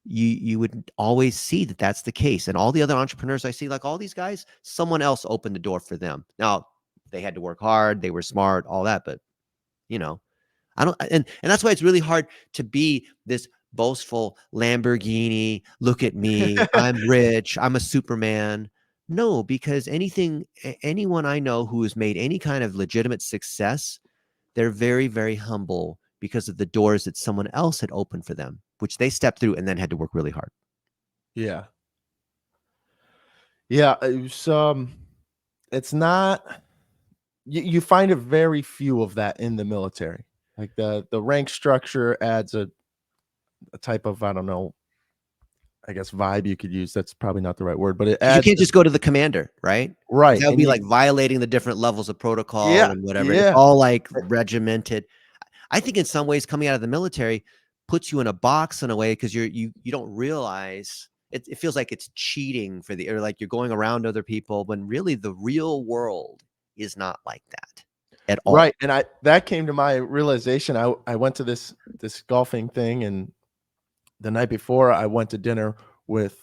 you would always see that that's the case. And all the other entrepreneurs I see, like all these guys, someone else opened the door for them. Now, they had to work hard, they were smart, all that, but you know, I don't, and that's why it's really hard to be this boastful Lamborghini. Look at me, I'm rich, I'm a Superman. No, because anyone I know who has made any kind of legitimate success, they're very, very humble because of the doors that someone else had opened for them, which they stepped through and then had to work really hard. Yeah. Yeah. It's not, you find a very few of that in the military. Like the rank structure adds a type of, I don't know, I guess vibe you could use. That's probably not the right word, but it Because you adds can't just go to the commander, right? right. That would And be you, like violating the different levels of protocol yeah, and whatever. It's yeah. all like regimented. I think in some ways coming out of the military puts you in a box in a way, because you don't realize it feels like it's cheating or like you're going around other people, when really the real world is not like that at all. Right, and that came to my realization. I went to this golfing thing, and the night before, I went to dinner with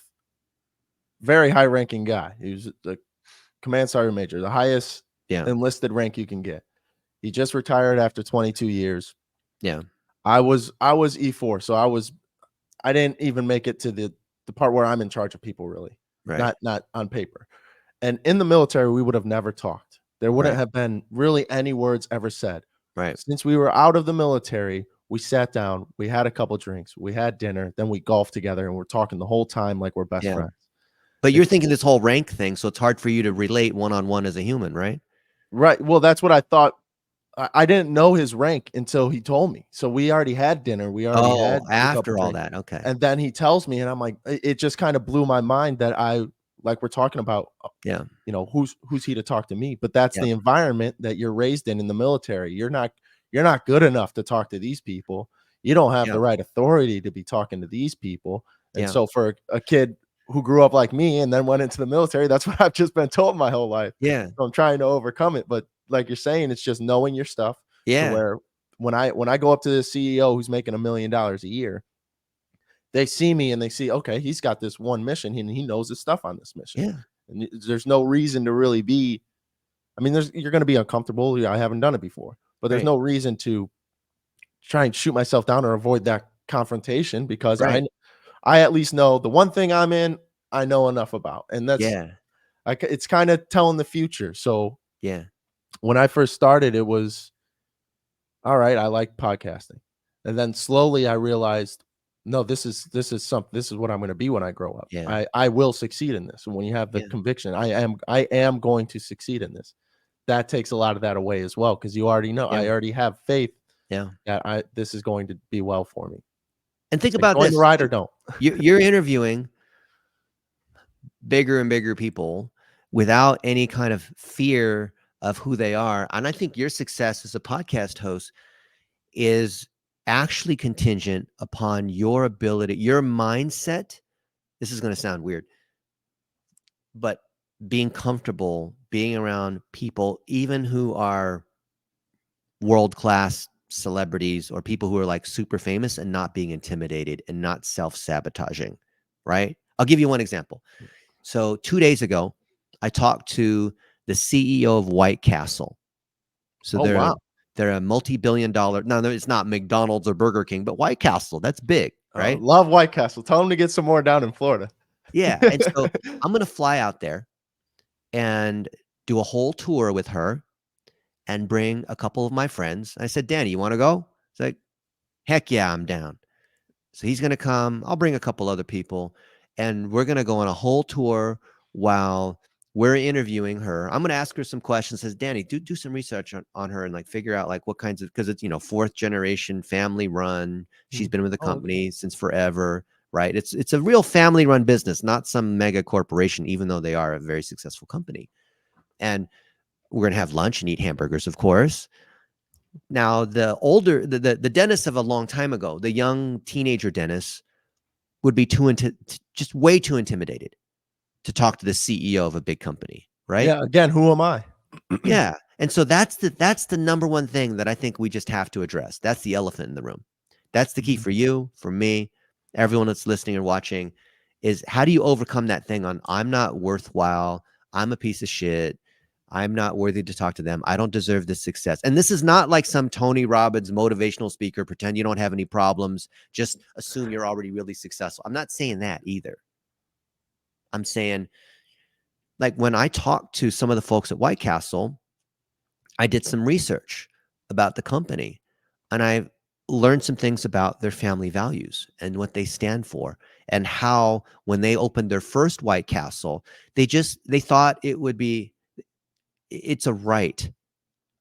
very high ranking guy. He was the command sergeant major, the highest Yeah. enlisted rank you can get. He just retired after 22 years. Yeah. I was E4, so I didn't even make it to the part where I'm in charge of people really, Right. not on paper. And in the military, we would have never talked. There wouldn't Right. have been really any words ever said. Right. Since we were out of the military, we sat down, we had a couple drinks, we had dinner, then we golfed together, and we're talking the whole time like we're best Yeah. friends. But you're It's thinking this whole rank thing, so it's hard for you to relate one on one as a human, right? right. Well, that's what I thought. I didn't know his rank until he told me. So we already had dinner, we already Oh, had a couple after all drinks, that. Okay. and then he tells me, and I'm like, it just kind of blew my mind that like we're talking about, Yeah. who's he to talk to me? But that's Yeah. the environment that you're raised in the military. You're not good enough to talk to these people. You don't have Yeah. the right authority to be talking to these people. And Yeah. so for a kid who grew up like me and then went into the military, that's what I've just been told my whole life. Yeah. So I'm trying to overcome it. But like you're saying, it's just knowing your stuff to Yeah. where when I go up to the CEO who's making $1 million a year, they see me and they see, okay, he's got this one mission and he knows his stuff on this mission. Yeah. And there's no reason to really be, I mean, you're going to be uncomfortable. Yeah, I haven't done it before, but there's Right. no reason to try and shoot myself down or avoid that confrontation, because Right. I at least know the one thing I'm in, I know enough about. And Yeah. it's kind of telling the future. So Yeah. when I first started, it was, all right, I like podcasting. And then slowly I realized, no, this is what I'm going to be when I grow up. Yeah. I will succeed in this. And when you have the Yeah. conviction, I am going to succeed in this. That takes a lot of that away as well, because you already know, Yeah. I already have faith Yeah. that this is going to be well for me. And think It's like about join the this. ride or don't. You're interviewing bigger and bigger people without any kind of fear of who they are. And I think your success as a podcast host is actually contingent upon your ability, your mindset. This is going to sound weird, but being comfortable being around people, even who are world class celebrities or people who are like super famous, and not being intimidated and not self sabotaging. Right. I'll give you one example. So 2 days ago, I talked to the CEO of White Castle. So Oh, wow. they're a multi-billion dollar. No, it's not McDonald's or Burger King, but White Castle. That's big. right? Love White Castle. Tell them to get some more down in Florida. Yeah. And so I'm going to fly out there and do a whole tour with her and bring a couple of my friends. I said, Danny, you want to go? He's like, heck yeah, I'm down. So he's going to come. I'll bring a couple other people, and we're going to go on a whole tour while we're interviewing her. I'm going to ask her some questions. Says, Danny, do some research on her and like figure out like what kinds of, because it's, fourth generation family run. She's been with the company since forever, right? It's a real family run business, not some mega corporation, even though they are a very successful company. And we're going to have lunch and eat hamburgers, of course. Now, the Dennis of a long time ago, the young teenager Dennis, would be just way too intimidated to talk to the CEO of a big company, right? Yeah. Again, who am I? Yeah. And so that's the number one thing that I think we just have to address. That's the elephant in the room. That's the key for you, for me, everyone that's listening or watching, is how do you overcome that thing on I'm not worthwhile, I'm a piece of shit, I'm not worthy to talk to them, I don't deserve this success. And this is not like some Tony Robbins motivational speaker, pretend you don't have any problems, just assume you're already really successful. I'm not saying that either. I'm saying, like, when I talked to some of the folks at White Castle, I did some research about the company, and I learned some things about their family values and what they stand for, and how when they opened their first White Castle, they thought it's a right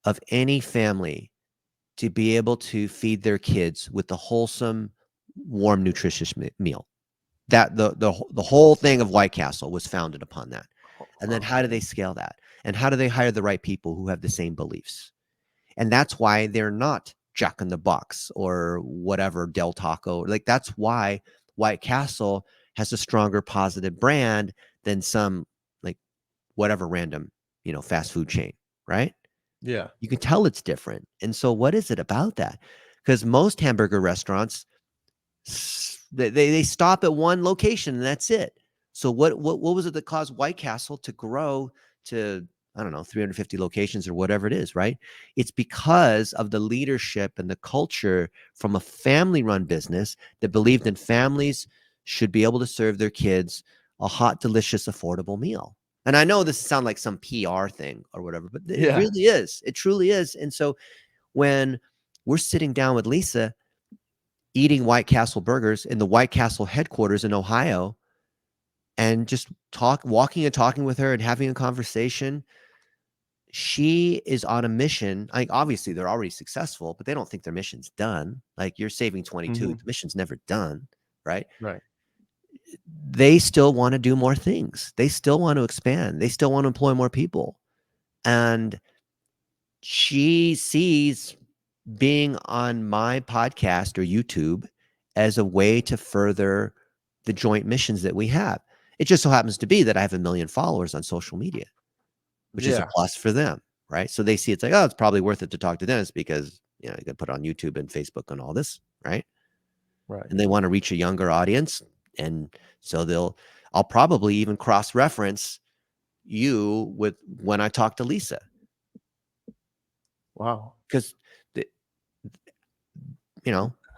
of any family to be able to feed their kids with a wholesome, warm, nutritious meal. That the whole thing of White Castle was founded upon that. And then how do they scale that? And how do they hire the right people who have the same beliefs? And that's why they're not Jack in the Box or whatever, Del Taco. Like, that's why White Castle has a stronger positive brand than some, like, whatever random, fast food chain, right? Yeah. You can tell it's different. And so what is it about that? Because most hamburger restaurants, they stop at one location and that's it. So what was it that caused White Castle to grow to, I don't know, 350 locations or whatever it is, right? It's because of the leadership and the culture from a family-run business that believed in families should be able to serve their kids a hot, delicious, affordable meal. And I know this sounds like some PR thing or whatever, but it really is. It truly is. And so when we're sitting down with Lisa eating White Castle burgers in the White Castle headquarters in Ohio, and just walking and talking with her and having a conversation, she is on a mission. Like, obviously they're already successful, but they don't think their mission's done. Like, you're saving 22, the mission's never done, right? Right. They still want to do more things. They still want to expand. They still want to employ more people. And she sees being on my podcast or YouTube as a way to further the joint missions that we have. It just so happens to be that I have 1 million followers on social media, which is a plus for them, right? So they see it's like, oh, it's probably worth it to talk to Dennis because, you can put it on YouTube and Facebook and all this, right? Right. And they want to reach a younger audience. And so I'll probably even cross-reference you with when I talk to Lisa. Wow. Because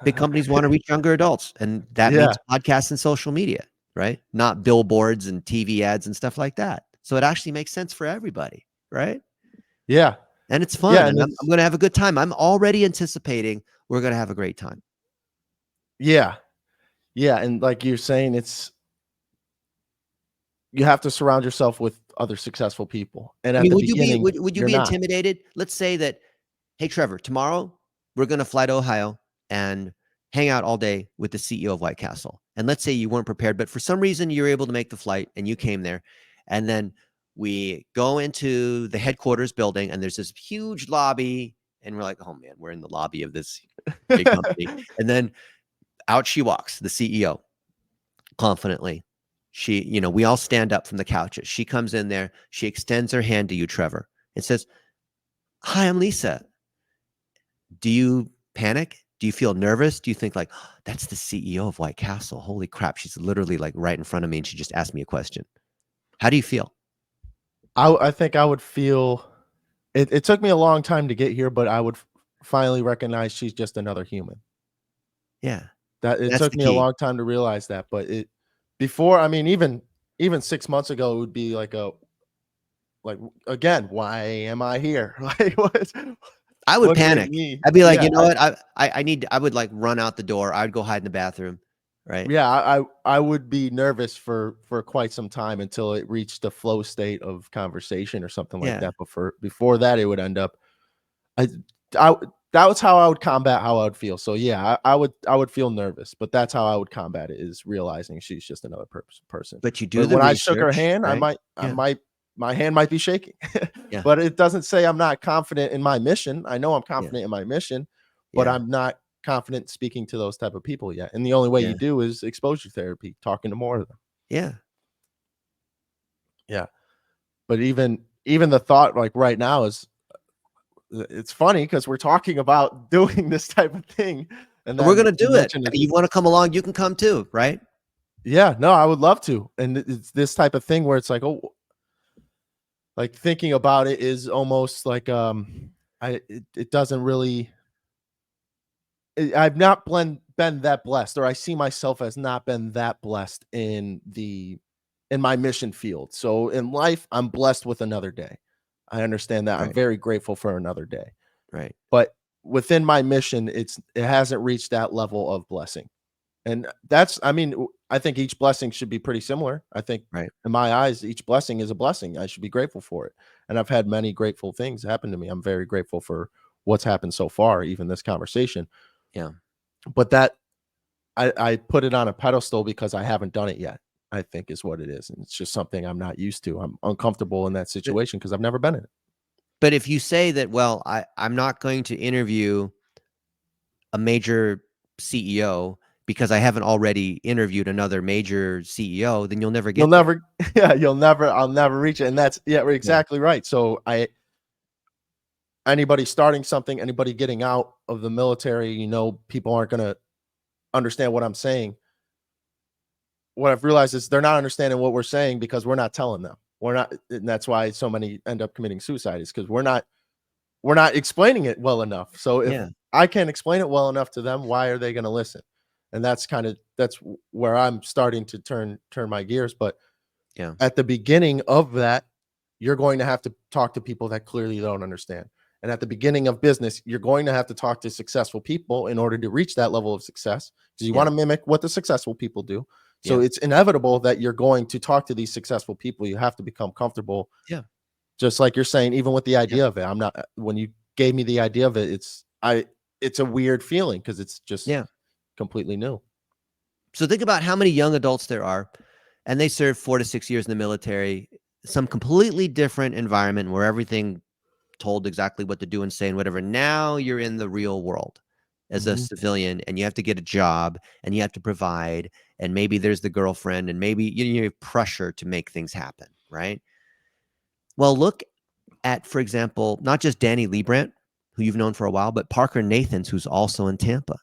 big companies want to reach younger adults, and that means podcasts and social media, right? Not billboards and TV ads and stuff like that. So it actually makes sense for everybody, right? Yeah. And it's fun, and I'm going to have a good time. I'm already anticipating we're going to have a great time. Yeah. Yeah. And like you're saying, you have to surround yourself with other successful people. And at the beginning, would you be intimidated? Let's say that, hey, Trevor, tomorrow we're going to fly to Ohio and hang out all day with the CEO of White Castle. And let's say you weren't prepared, but for some reason you were able to make the flight and you came there. And then we go into the headquarters building and there's this huge lobby. And we're like, oh man, we're in the lobby of this big company. And then out she walks, the CEO, confidently. She, we all stand up from the couches. She comes in there. She extends her hand to you, Trevor, and says, hi, I'm Lisa. Do you panic? Do you feel nervous? Do you think like, oh, that's the CEO of White Castle? Holy crap. She's literally like right in front of me and she just asked me a question. How do you feel? I think I would feel it took me a long time to get here, but I would finally recognize she's just another human. Yeah. That it That's took the me a key. long time to realize that, but before, I mean, even 6 months ago, it would be like, again, why am I here? Like, I would what made panic. me I'd be like, yeah, you know what? I would like run out the door. I'd go hide in the bathroom. Right. yeah, I would be nervous for quite some time until it reached the flow state of conversation or something like Yeah. that, but before that, it would end up I I that was how I would combat how I would feel. So, yeah, I would feel nervous, but that's how I would combat it, is realizing she's just another person. But you do But the when I shook her research, hand, right? I Yeah. might my hand might be shaking, Yeah. but it doesn't say I'm not confident in my mission. I know I'm Yeah. confident in my mission, but Yeah. I'm not confident speaking to those type of people yet, and the only way you Yeah. do is exposure therapy, talking to more of them. Yeah. Yeah, but even the thought, like, right now is it's funny because 'cause we're talking about doing this type of thing, and We're then gonna you do it. mentioned it. You wanna come along, you can come too, right? Yeah, no, I would love to, and it's this type of thing where it's like, oh, like, thinking about it is almost like, it doesn't really I've not been that blessed, or I see myself as not been that blessed in my mission field. So, in life, I'm blessed with another day. I understand that, I'm Right. very grateful for another day. Right. But within my mission, it hasn't reached that level of blessing. And that's I mean, I think each blessing should be pretty similar. I think Right. in my eyes, each blessing is a blessing. I should be grateful for it. And I've had many grateful things happen to me. I'm very grateful for what's happened so far, even this conversation. Yeah. But I put it on a pedestal because I haven't done it yet, I think is what it is. And it's just something I'm not used to. I'm uncomfortable in that But situation because I've never been in it. but if you say that, "Well, I'm not going to interview a major CEO because I haven't already interviewed another major CEO," then you'll never You'll get there. never yeah, I'll never reach it. And that's yeah, we're Yeah. exactly right. So anybody starting something, anybody getting out of the military, people aren't going to understand what I'm saying. What I've realized is they're not understanding what we're saying because we're not telling them. We're not, and that's why so many end up committing suicide, is because we're not explaining it well enough. So if Yeah. I can't explain it well enough to them, why are they going to listen? And that's where I'm starting to turn my gears. But Yeah. at the beginning of that, you're going to have to talk to people that clearly don't understand. And at the beginning of business, you're going to have to talk to successful people in order to reach that level of success, because you Yeah. want to mimic what the successful people do. So Yeah. it's inevitable that you're going to talk to these successful people. You have to become comfortable, Yeah. just like you're saying, even with the Yeah. idea of it. I'm not, when you gave me the idea of it, it's a weird feeling because it's just Yeah. completely new. So think about how many young adults there are, and they serve 4 to 6 years in the military, some completely different environment where everything told exactly what to do and say and whatever. Now you're in the real world as a Mhm. civilian, and you have to get a job and you have to provide, and maybe there's the girlfriend, and maybe you have pressure to make things happen, right? Well, look at, for example, not just Danny Liebrandt, who you've known for a while, but Parker Nathans, who's also in Tampa.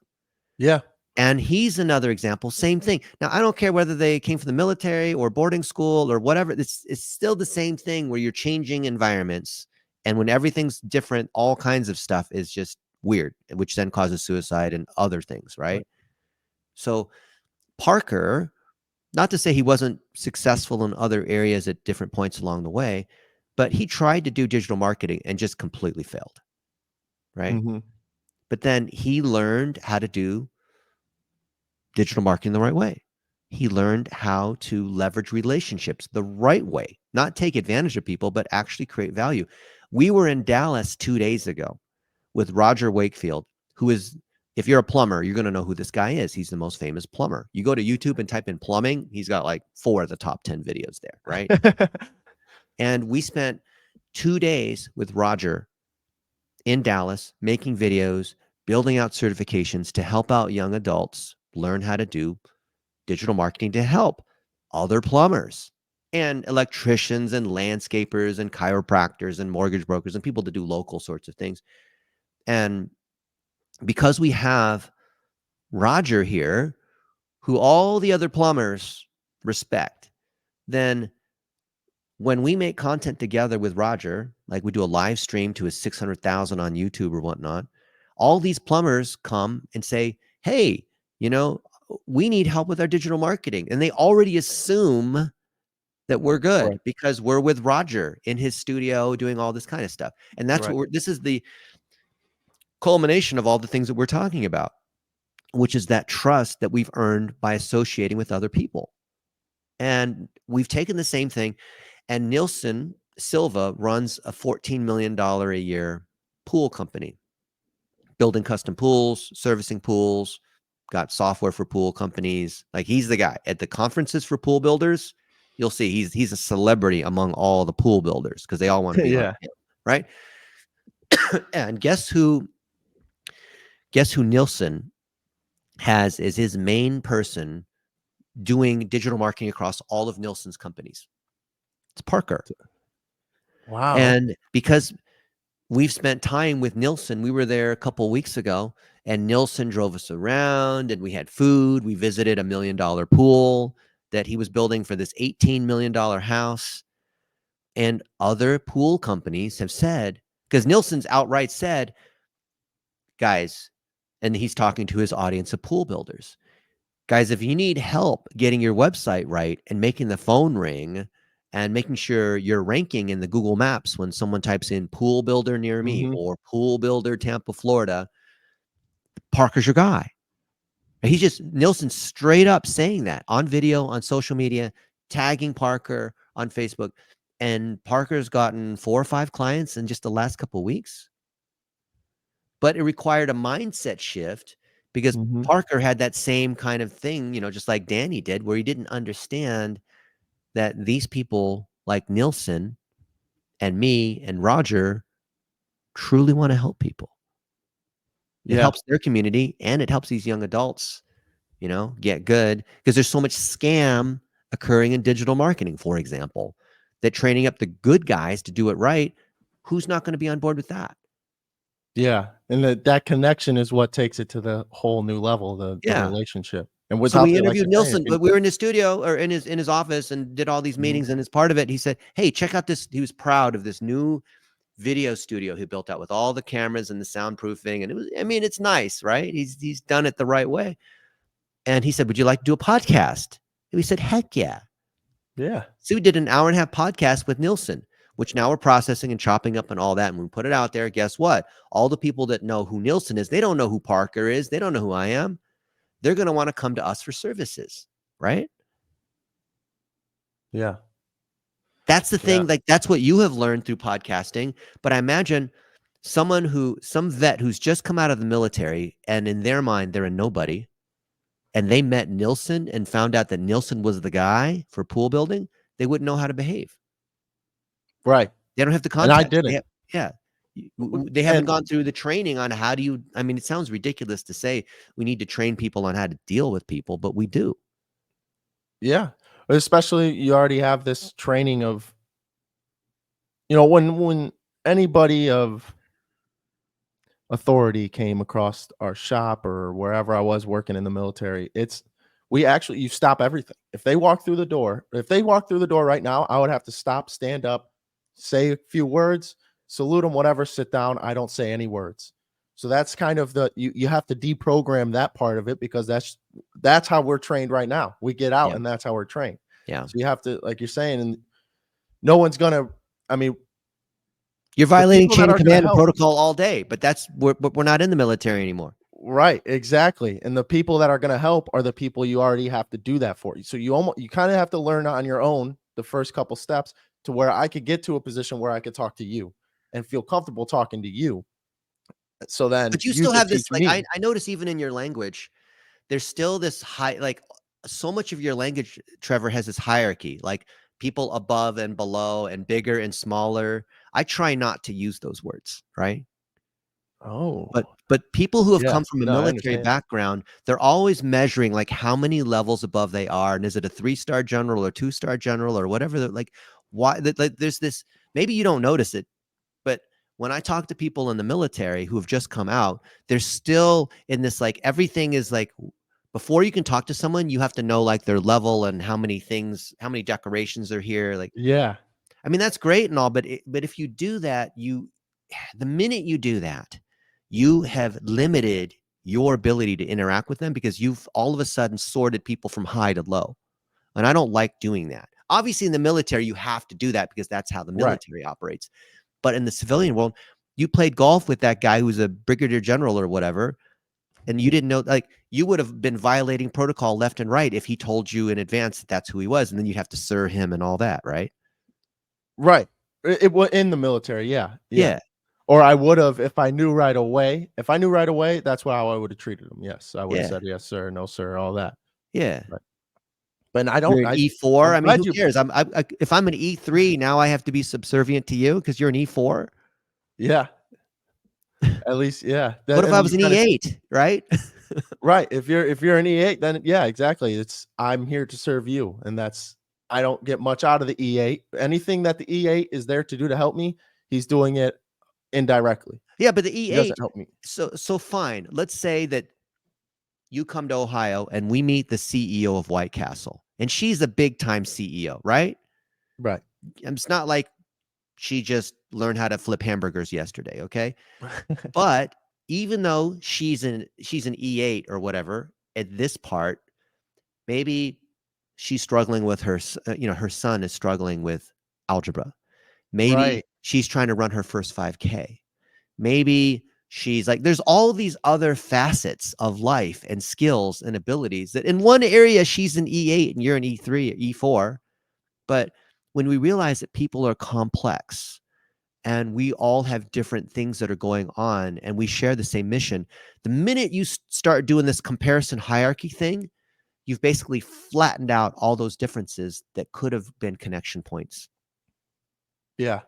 Yeah. And he's another example, same thing. Now, I don't care whether they came from the military or boarding school or whatever. It's still the same thing where you're changing environments. And when everything's different, all kinds of stuff is just weird, which then causes suicide and other things, right? Right. So Parker, not to say he wasn't successful in other areas at different points along the way, but he tried to do digital marketing and just completely failed, right? Mhm. But then he learned how to do digital marketing the right way. He learned how to leverage relationships the right way, not take advantage of people, but actually create value. We were in Dallas 2 days ago with Roger Wakefield, who is, if you're a plumber, you're going to know who this guy is. He's the most famous plumber. You go to YouTube and type in plumbing, he's got like 4 of the top 10 videos there, right? And we spent 2 days with Roger in Dallas making videos, building out certifications to help out young adults learn how to do digital marketing to help other plumbers and electricians and landscapers and chiropractors and mortgage brokers and people to do local sorts of things. And because we have Roger here, who all the other plumbers respect, then when we make content together with Roger, like we do a live stream to his 600,000 on YouTube or whatnot, all these plumbers come and say, "Hey, we need help with our digital marketing. And they already assume that we're good Right. because we're with Roger in his studio doing all this kind of stuff. And that's Right. this is the culmination of all the things that we're talking about, which is that trust that we've earned by associating with other people. And we've taken the same thing. And Nielsen Silva runs a $14 million a year pool company, building custom pools, servicing pools, got software for pool companies. Like, he's the guy at the conferences for pool builders. You'll see he's a celebrity among all the pool builders because they all want to be like Yeah. him, right? And guess who Nielsen has as his main person doing digital marketing across all of Nielsen's companies? It's Parker. Wow. And because we've spent time with Nielsen, we were there a couple of weeks ago, and Nielsen drove us around, and we had food. We visited $1 million pool that he was building for this $18 million house. And other pool companies have said, because Nielsen's outright said, guys, and he's talking to his audience of pool builders, guys, if you need help getting your website right and making the phone ring and making sure you're ranking in the Google Maps when someone types in pool builder near me Mm-hmm. or pool builder Tampa, Florida, Parker's your guy. He's just Nielsen straight up saying that on video, on social media, tagging Parker on Facebook. And Parker's gotten 4 or 5 clients in just the last couple of weeks. But it required a mindset shift because Mm-hmm. Parker had that same kind of thing, just like Danny did, where he didn't understand that these people like Nielsen and me and Roger truly want to help people. It Yeah. helps their community and it helps these young adults, get good, because there's so much scam occurring in digital marketing, for example, that training up the good guys to do it right, who's not going to be on board with that? Yeah. And that connection is what takes it to the whole new level, the Yeah. relationship. And So without we it, like interviewed you're saying, Nielsen, but we were in his studio or in his office and did all these Mhm. meetings. And as part of it, he said, "Hey, check out this." He was proud of this new video studio he built out with all the cameras and the soundproofing. And it's nice, right? He's done it the right way. And he said, "Would you like to do a podcast?" And we said, "Heck yeah." Yeah. So we did an hour-and-a-half podcast with Nielsen, which now we're processing and chopping up and all that. And we put it out there. Guess what? All the people that know who Nielsen is, they don't know who Parker is. They don't know who I am. They're going to want to come to us for services, right? Yeah. That's the Yeah. thing. Like, that's what you have learned through podcasting. But I imagine some vet who's just come out of the military and in their mind, they're a nobody, and they met Nielsen and found out that Nielsen was the guy for pool building, they wouldn't know how to behave. Right. They don't have the And I context. didn't. They haven't And gone through the training on how do you, it sounds ridiculous to say we need to train people on how to deal with people, but we do. yeah, especially you already have this training of, when anybody of authority came across our shop or wherever I was working in the military, you stop everything. If they walk through the door right now, I would have to stop, stand up, say a few words, salute them, whatever, sit down. I don't say any words. So that's kind of you have to deprogram that part of it because that's how we're trained right now. We get out Yeah. and that's how we're trained. Yeah. So you have to, like you're saying, and no one's gonna, I mean, You're the violating people that chain of are gonna command and help. protocol all day, but we're not in the military anymore. Right, exactly. And the people that are going to help are the people you already have to do that for. So you kind of have to learn on your own the first couple steps to where I could get to a position where I could talk to you and feel comfortable talking to you. So then But you you still could have this, teach like, me. I notice even in your language, there's still this high, like, so much of your language, Trevor, has this hierarchy, like people above and below and bigger and smaller. I try not to use those words, right? But Oh, people who have yeah. come from a No, I military understand. background, they're always measuring like how many levels above they are, and is it a 3-star general or 2-star general or whatever. Like, why? Like, there's this. Maybe you don't notice it, but when I talk to people in the military who have just come out, they're still in this, like, everything is like, before you can talk to someone, you have to know like their level and how many decorations are here. Like, Yeah. that's great and all, but if you do that, the minute you do that, you have limited your ability to interact with them because you've all of a sudden sorted people from high to low. And I don't like doing that. Obviously, in the military, you have to do that because that's how the Right. military operates. But in the civilian world, you played golf with that guy who's a brigadier general or whatever, and you didn't know, like, you would have been violating protocol left and right if he told you in advance that that's who he was, and then you'd have to sir him and all that, right? Right. It was in the military. Yeah. Yeah. Yeah, Or I would have if I knew right away. If I knew right away, that's how I would have treated him. Yes. I would have yeah, said, yes, sir, no, sir, all that. yeah. Right. But I You're don't, an E4. I'm I mean, glad who you, cares? If I'm an E3, now I have to be subservient to you because you're an E4. yeah, at least, yeah. What That, if I and was you an kind of, E8, right? right. If you're an E8, then yeah, exactly. It's, I'm here to serve you. And that's, I don't get much out of the E8. Anything that the E8 is there to do to help me, he's doing it indirectly. Yeah, but the He E8, doesn't help me. so fine. Let's say that you come to Ohio and we meet the CEO of White Castle, and she's a big time CEO, right? Right. It's not like she just learned how to flip hamburgers yesterday, okay? But even though she's an E8 or whatever at this part, maybe she's struggling with her son is struggling with algebra. Maybe Right. she's trying to run her first 5K. Maybe she's like, there's all these other facets of life and skills and abilities that in one area she's an E8 and you're an E3 or E4. But when we realize that people are complex and we all have different things that are going on and we share the same mission, the minute you start doing this comparison hierarchy thing, you've basically flattened out all those differences that could have been connection points. Yeah.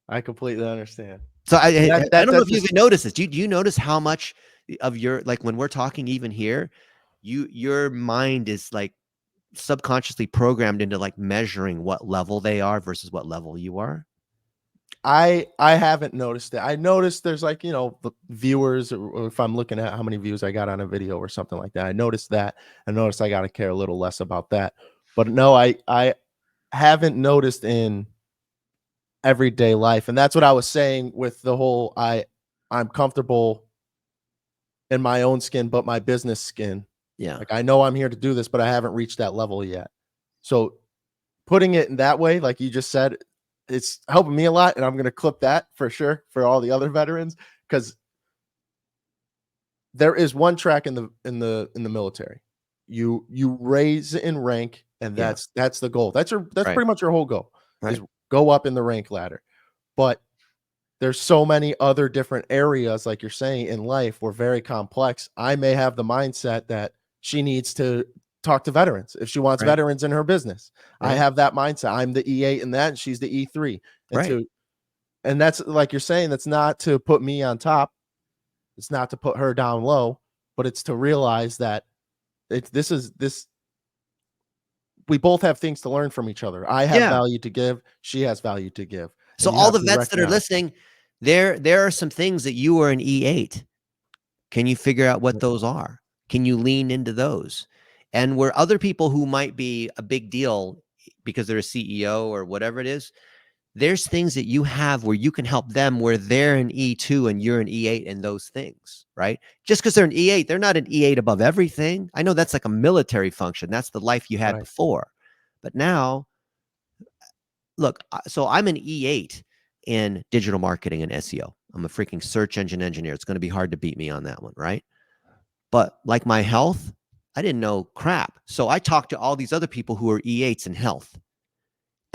I completely understand. So I don't know That if you just, even notice this. Do you notice how much of your, like, when we're talking even here, your mind is like subconsciously programmed into like measuring what level they are versus what level you are? I haven't noticed it. I noticed there's like, the viewers, or if I'm looking at how many views I got on a video or something like that. I noticed that. I noticed I got to care a little less about that. But no, I haven't noticed in everyday life. And that's what I was saying with the whole I'm comfortable in my own skin, but my business skin. Yeah. Like I know I'm here to do this, but I haven't reached that level yet. So putting it in that way, like you just said, it's helping me a lot, and I'm going to clip that for sure for all the other veterans, because there is one track in the military. You raise in rank, and Yeah. that's the goal. That's Right. pretty much your whole goal, is Right. go up in the rank ladder. But there's so many other different areas, like you're saying, in life were very complex. I may have the mindset that she needs to talk to veterans if she wants Right. veterans in her business. I Right. have that mindset. I'm the E8 in that, and she's the E3. Right. And that's like you're saying, that's not to put me on top. It's not to put her down low, but it's to realize that this we both have things to learn from each other. I have Yeah. value to give, she has value to give. So And you all have the to vets that are recognize. listening, there are some things that you are an E8. Can you figure out what those are? Can you lean into those? And where other people who might be a big deal because they're a CEO or whatever it is, there's things that you have where you can help them where they're an E2 and you're an E8 in those things, right? Just because they're an E8, they're not an E8 above everything. I know that's like a military function. That's the life you had Right. before. But now, look, so I'm an E8 in digital marketing and SEO. I'm a freaking search engine engineer. It's going to be hard to beat me on that one, right? But like my health, I didn't know crap. So I talked to all these other people who are E8s in health.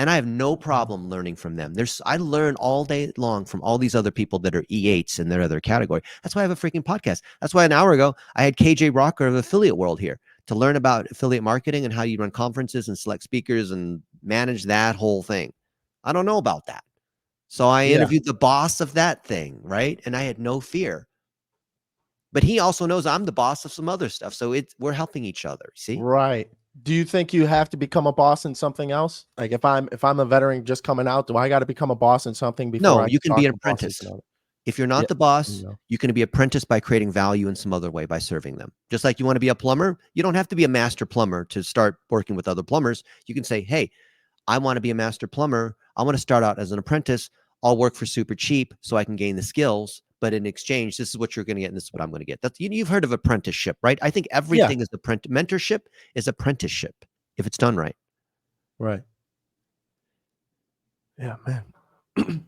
And I have no problem learning from them. I learn all day long from all these other people that are E8s in their other category. That's why I have a freaking podcast. That's why an hour ago I had KJ Rocker of Affiliate World here to learn about affiliate marketing and how you run conferences and select speakers and manage that whole thing. I don't know about that. So I Yeah. interviewed the boss of that thing, right? And I had no fear. But he also knows I'm the boss of some other stuff. So we're helping each other. See? Right. Do you think you have to become a boss in something else? Like if I'm a veteran just coming out, do I got to become a boss in something before No, I you can can be talk an to bosses apprentice. and other? If you're Yeah. not the boss, No. you can be apprentice by creating value in some other way by serving them. Just like you want to be a plumber, you don't have to be a master plumber to start working with other plumbers. You can say, hey, I want to be a master plumber. I want to start out as an apprentice. I'll work for super cheap so I can gain the skills. but in exchange, this is what you're going to get, and this is what I'm going to get. That's you've heard of apprenticeship, right? I think Yeah. everything is mentorship is apprenticeship if it's done right. Right. Yeah, man.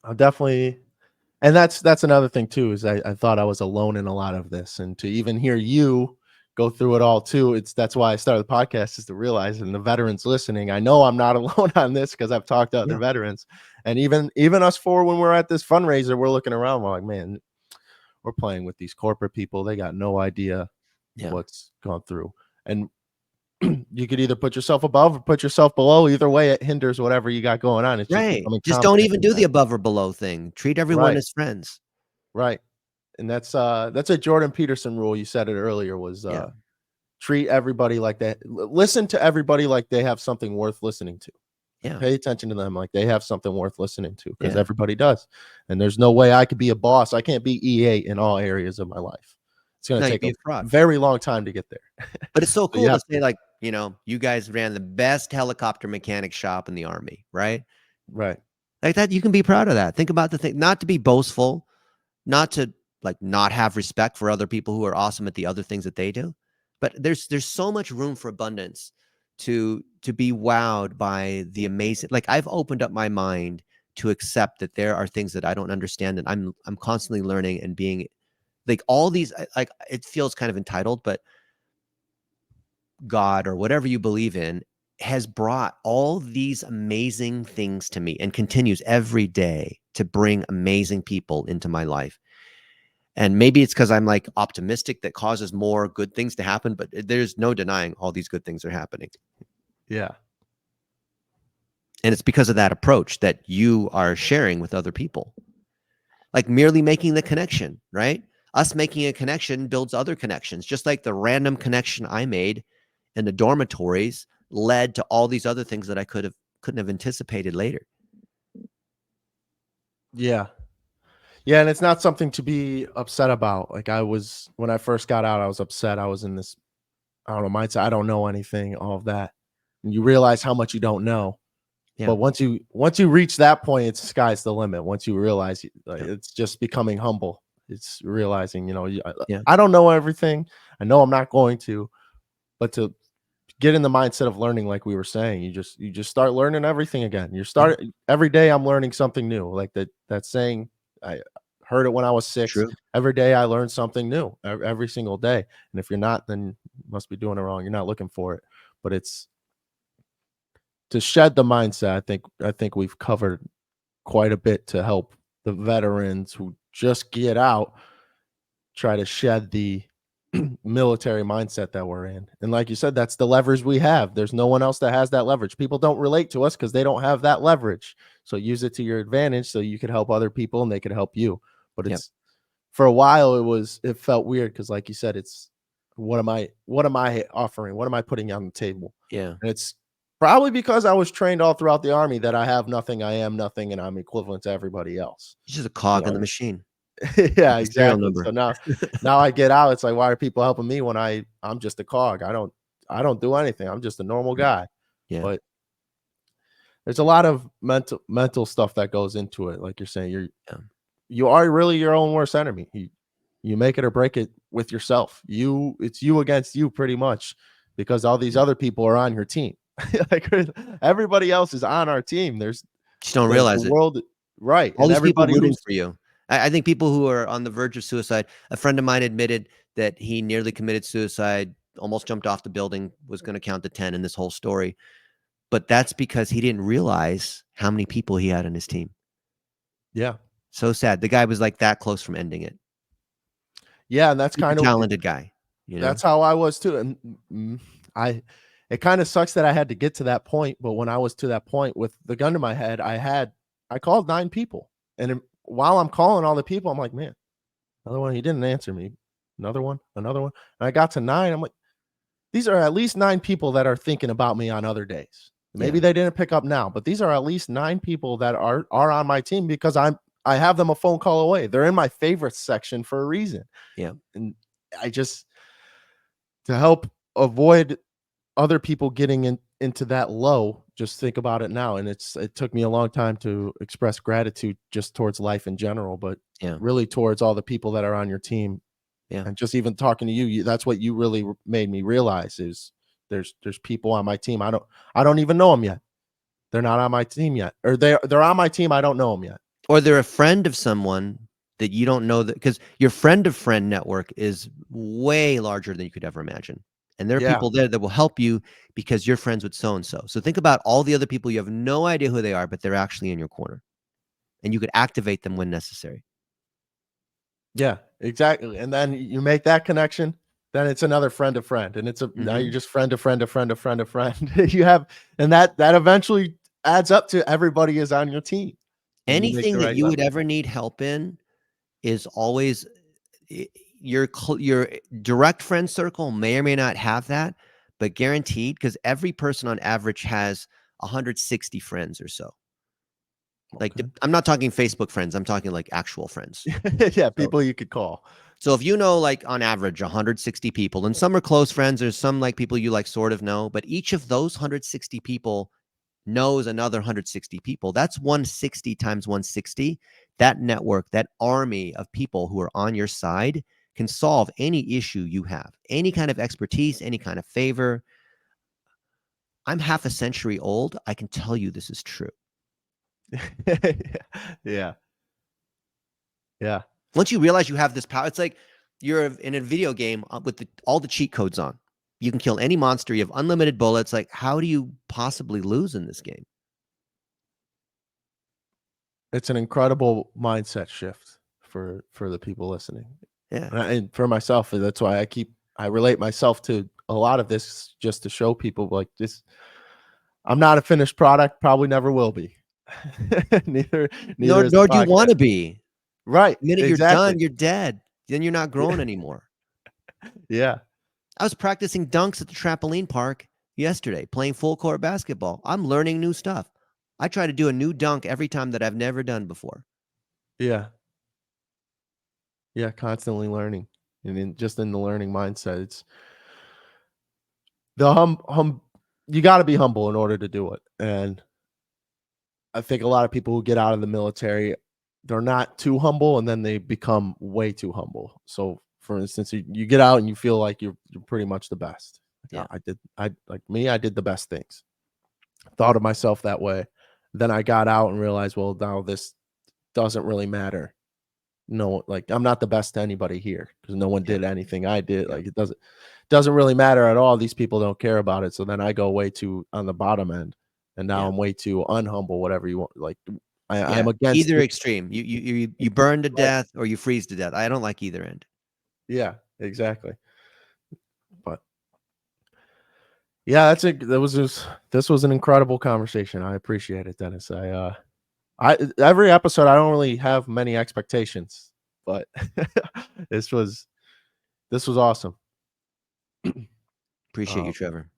I'll definitely, and that's another thing too, is I thought I was alone in a lot of this, and to even hear you go through it all too, that's why I started the podcast, is to realize, and the veterans listening, I know I'm not alone on this, because I've talked to other veterans, and even us four, when we're at this fundraiser, we're looking around, we're like, man, we're playing with these corporate people, they got no idea what's gone through, and you could either put yourself above or put yourself below. Either way, it hinders whatever you got going on. It's just becoming Just don't confident even in do that. the above or below thing. Treat everyone as friends. Right. And that's a Jordan Peterson rule. You said it earlier, was treat everybody like that. Listen to everybody like they have something worth listening to. Pay attention to them like they have something worth listening to, because everybody does. And there's no way I could be a boss. I can't be E8 in all areas of my life. It's going to take a very long time to get there. But it's so cool to say, like, you guys ran the best helicopter mechanic shop in the Army, right? Right. Like that, you can be proud of that. Think about the thing, not to be boastful, not to like not have respect for other people who are awesome at the other things that they do. But there's so much room for abundance to be wowed by the amazing. Like, I've opened up my mind to accept that there are things that I don't understand, and I'm constantly learning and being like all these, like, it feels kind of entitled, but God or whatever you believe in has brought all these amazing things to me and continues every day to bring amazing people into my life. And maybe it's because I'm like optimistic that causes more good things to happen, but there's no denying all these good things are happening. Yeah. And it's because of that approach that you are sharing with other people. Like merely making the connection, right? Us making a connection builds other connections, just like the random connection I made in the dormitories led to all these other things that I couldn't have anticipated later. Yeah. Yeah, and it's not something to be upset about. Like, when I first got out, I was upset. I was in this, I don't know, mindset. I don't know anything, all of that. And you realize how much you don't know. Yeah. But once you reach that point, it's sky's the limit. Once you realize, it's just becoming humble. It's realizing, I don't know everything. I know I'm not going to, but to get in the mindset of learning, like we were saying, you just start learning everything again. Every day I'm learning something new. Like that saying, I heard it when I was 6. True. Every day I learn something new, every single day. And if you're not, then you must be doing it wrong. You're not looking for it. But it's to shed the mindset. I think we've covered quite a bit to help the veterans who just get out try to shed the military mindset that we're in. And like you said, that's the leverage we have. There's no one else that has that leverage. People don't relate to us because they don't have that leverage. So use it to your advantage so you could help other people and they could help you. But it's for a while it felt weird because, like you said, it's what am I offering? What am I putting on the table? Yeah. And it's probably because I was trained all throughout the Army that I have nothing, I am nothing, and I'm equivalent to everybody else. It's just a cog in the machine. Yeah, exactly. So now I get out. It's like, why are people helping me when I'm just a cog? I don't do anything. I'm just a normal guy. Yeah. But there's a lot of mental stuff that goes into it. Like you're saying, you are really your own worst enemy. You make it or break it with yourself. It's you against you pretty much, because all these other people are on your team. Like, everybody else is on our team. There's just don't realize the it. world, right? All And these people everybody rooting for you. I think people who are on the verge of suicide. A friend of mine admitted that he nearly committed suicide, almost jumped off the building, was going to count to 10 in this whole story. But that's because he didn't realize how many people he had on his team. Yeah. So sad. The guy was like that close from ending it. Yeah, and that's kind of talented guy. That's how I was too. And it kind of sucks that I had to get to that point. But when I was to that point with the gun to my head, I called 9 people. And while I'm calling all the people, I'm like, man, another one, he didn't answer me. Another one. And I got to 9. I'm like, these are at least 9 people that are thinking about me on other days. Maybe they didn't pick up now, but these are at least 9 people that are on my team because I have them a phone call away. They're in my favorites section for a reason. Yeah. And I just, to help avoid other people getting into that low, just think about it now. And it took me a long time to express gratitude just towards life in general, but Yeah. really towards all the people that are on your team. Yeah. And just even talking to you, that's what you really made me realize is there's people on my team. I don't even know them yet. They're not on my team yet, or they're on my team. I don't know them yet. Or they're a friend of someone that you don't know, that because your friend of friend network is way larger than you could ever imagine. And there are Yeah. people there that will help you because you're friends with so and so. So think about all the other people you have no idea who they are, but they're actually in your corner. And you could activate them when necessary. Yeah, exactly. And then you make that connection, then it's another friend of friend, and now you're Mhm. just friend of friend of friend of friend of friend. You have, and that eventually adds up to everybody is on your team when you make Anything the that right you would level. ever need help in is always your direct friend circle may or may not have that, but guaranteed, because every person on average has 160 friends or so. Like, Okay. I'm not talking Facebook friends, I'm talking like actual friends. Yeah, So people you could call. so if you know, like, on average 160 people, and some are close friends, there's some, like, people you, like, sort of know, but each of those 160 people knows another 160 people. That's 160 times 160. That network, that army of people who are on your side can solve any issue you have, any kind of expertise, any kind of favor. I'm half a century old. I can tell you this is true. Yeah, yeah. Once you realize you have this power, it's like you're in a video game with all the cheat codes on. You can kill any monster. You have unlimited bullets. Like, how do you possibly lose in this game? It's an incredible mindset shift for the people listening. Yeah. And for myself, that's why I relate myself to a lot of this just to show people like this. I'm not a finished product, probably never will be. neither Nor, neither is the nor do you want podcast. to be. Right, The minute you're exactly. done, you're dead. Then you're not Yeah, growing anymore. yeah, I was practicing dunks at the trampoline park yesterday, playing full court basketball. I'm learning new stuff. I try to do a new dunk every time that I've never done before. yeah, yeah, constantly learning. And just in the learning mindset, it's the you gotta be humble in order to do it. And I think a lot of people who get out of the military, they're not too humble and then they become way too humble. So for instance, you get out and you feel like you're pretty much the best. Like, Yeah. I did the best things. Thought of myself that way. Then I got out and realized, well, now this doesn't really matter. No, like I'm not the best to anybody here because no one Yeah. did anything I did. Yeah. Like it doesn't really matter at all. These people don't care about it. So then I go way too on the bottom end, and now Yeah. I'm way too unhumble. Whatever you want, like Yeah. I'm against Either it. extreme. You burn to Right. death or you freeze to death. I don't like either end. Yeah, exactly. But yeah, that's it. This was an incredible conversation. I appreciate it, Dennis. I every episode I don't really have many expectations, but this was this was awesome. Appreciate you, Um, Trevor.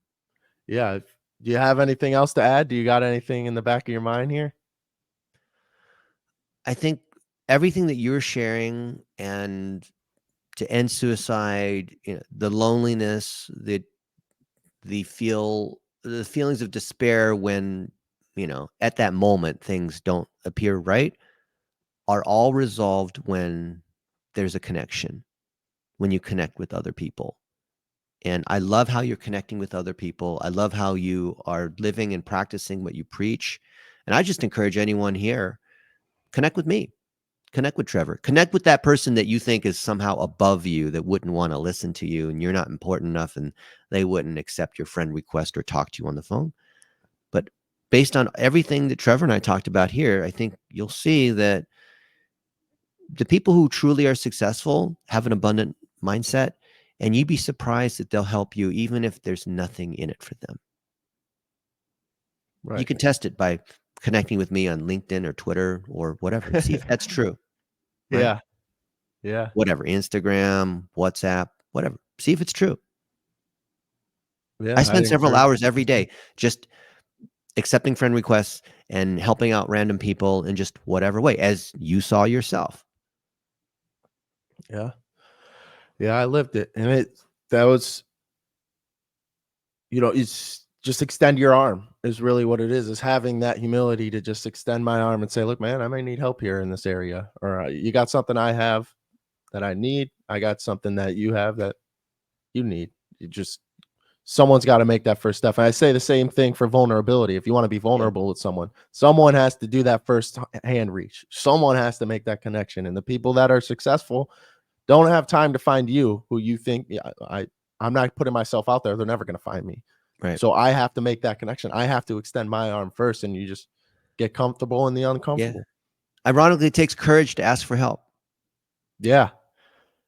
yeah. Do you have anything else to add? Do you got anything in the back of your mind here? I think everything that you're sharing, and to end suicide, the loneliness, the feelings of despair when, at that moment things don't appear right, are all resolved when there's a connection, when you connect with other people. And I love how you're connecting with other people. I love how you are living and practicing what you preach. And I just encourage anyone here, connect with me. Connect with Trevor. Connect with that person that you think is somehow above you, that wouldn't want to listen to you, and you're not important enough and they wouldn't accept your friend request or talk to you on the phone. But based on everything that Trevor and I talked about here, I think you'll see that the people who truly are successful have an abundant mindset, and you'd be surprised that they'll help you even if there's nothing in it for them. You Right. can test it by connecting with me on LinkedIn or Twitter or whatever. See if that's true, right? Yeah. Yeah. Whatever, Instagram, WhatsApp, whatever. See if it's true. I Yeah. I'd spend several encourage hours people every to. day just accepting friend requests and helping out random people in just whatever way, as you saw yourself. Yeah. Yeah. I lived it. And that was, it's just extend your arm is really what it is having that humility to just extend my arm and say, look, man, I may need help here in this area, or you got something I have that I need. I got something that you have that you need. You just, someone's got to make that first step. And I say the same thing for vulnerability. If you want to be Yeah. vulnerable with someone has to do that first hand reach. Someone has to make that connection. And the people that are successful don't have time to find you who you think, yeah, I'm not putting myself out there. They're never going to find me. Right. So I have to make that connection. I have to extend my arm first, and you just get comfortable in the Yeah. uncomfortable. Ironically, it takes courage to ask for help. Yeah.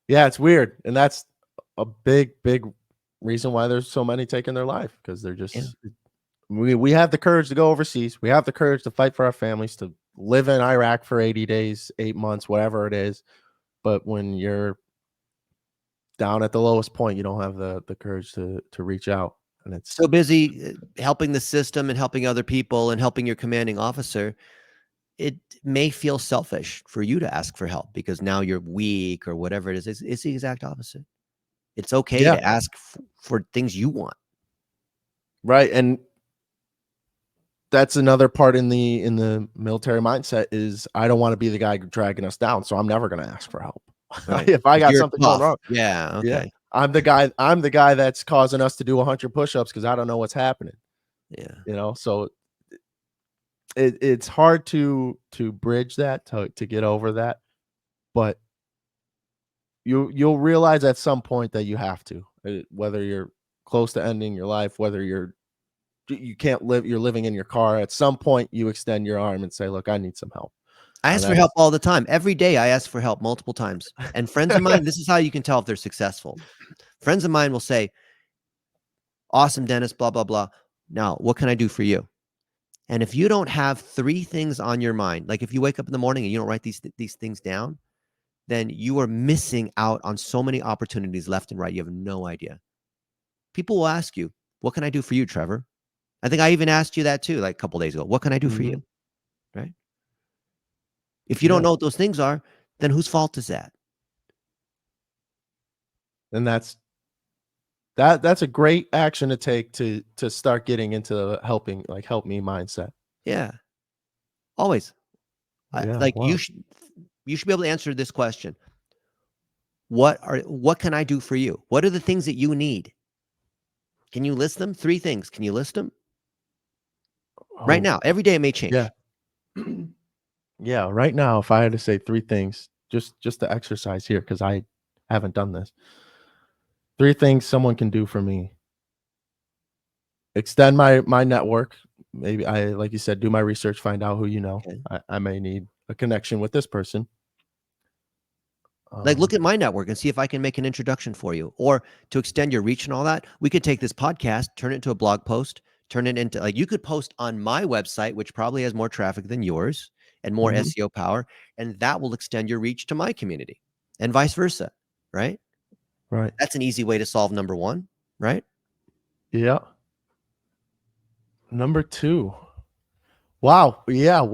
Yeah, it's weird. And that's a big, big reason why there's so many taking their life, because they're just we have the courage to go overseas. We have the courage to fight for our families, to live in Iraq for 80 days, 8 months, whatever it is. But when you're down at the lowest point, you don't have the courage to reach out. And it's So busy helping the system and helping other people and helping your commanding officer, it may feel selfish for you to ask for help because now you're weak or whatever it is. It's the exact opposite. It's okay yeah, to ask for things you want. right. And that's another part in the military mindset is I don't want to be the guy dragging us down, so I'm never going to ask for help. Right. If I 'Cause got you're something going tough. wrong, Yeah. yeah, Okay. I'm the guy that's causing us to do 100 push-ups because I don't know what's happening. Yeah. So it's hard to bridge that, to get over that, but you'll realize at some point that you have to, whether you're close to ending your life, whether you can't live, you're living in your car. At some point, you extend your arm and say, "Look, I need some help." I And ask for help that's all the time. Every day I ask for help multiple times. And friends of mine, this is how you can tell if they're successful. Friends of mine will say, "Awesome, Dennis, blah, blah, blah. Now, what can I do for you?" And if you don't have 3 things on your mind, like if you wake up in the morning and you don't write these things down, then you are missing out on so many opportunities left and right. You have no idea. People will ask you, "What can I do for you, Trevor?" I think I even asked you that too, like a couple days ago. "What can I do for you?" Mhm. Right? If you don't Yeah, know what those things are, then whose fault is that? and that's a great action to take to start getting into the helping, like, help me mindset. Yeah, always. Yeah, Like wow. you should be able to answer this question. What can I do for you? What are the things that you need? Can you list them? 3 things. Can you list them? Right Oh, now, every day it may yeah. change. Yeah, right now, if I had to say 3 things, just to exercise here, because I haven't done this. 3 things someone can do for me. Extend my network. Maybe I, like you said, do my research, find out who you know. Okay. I may need a connection with this person. Like, Um, look at my network and see if I can make an introduction for you. Or to extend your reach and all that, we could take this podcast, turn it into a blog post, turn it into like you could post on my website, which probably has more traffic than yours and more mhm, SEO power, and that will extend your reach to my community and vice versa. Right. right. That's an easy way to solve number one. Right. Yeah. Number 2. Wow, yeah,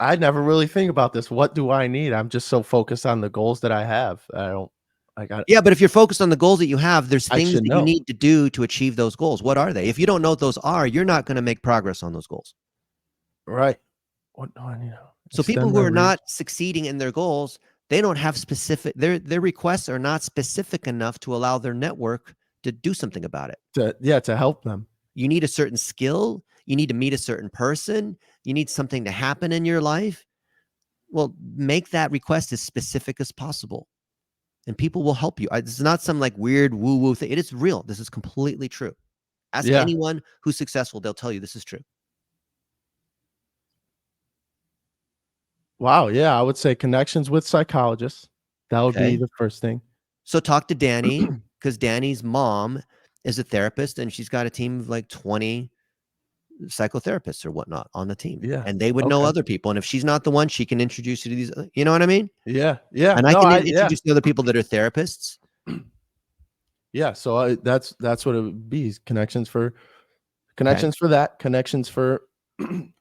I never really think about this. What do I need? I'm just so focused on the goals that I have. I got Yeah. But if you're focused on the goals that you have, there's I things should that you know. need to do to achieve those goals. What are they? If you don't know what those are, you're not going to make progress on those goals. Right. What do I need? So people Extend who my are reach. not succeeding in their goals, they don't have specific their requests are not specific enough to allow their network to do something about it. To help them. You need a certain skill, you need to meet a certain person, you need something to happen in your life. Well, make that request as specific as possible and people will help you. This is not some like weird woo woo thing. It is real. This is completely true. Ask Yeah. anyone who's successful, they'll tell you this is true. Wow, yeah, I would say connections with psychologists. That would be Okay. the first thing. So talk to Danny because Danny's mom is a therapist and she's got a team of like 20 psychotherapists or whatnot on the team. Yeah. And they would know Okay. other people. And if she's not the one, she can introduce you to these, you know what I mean? Yeah. Yeah. And I No, can yeah. introduce you to other people that are therapists. Yeah, so that's what it would be, is Okay. connections for that, connections for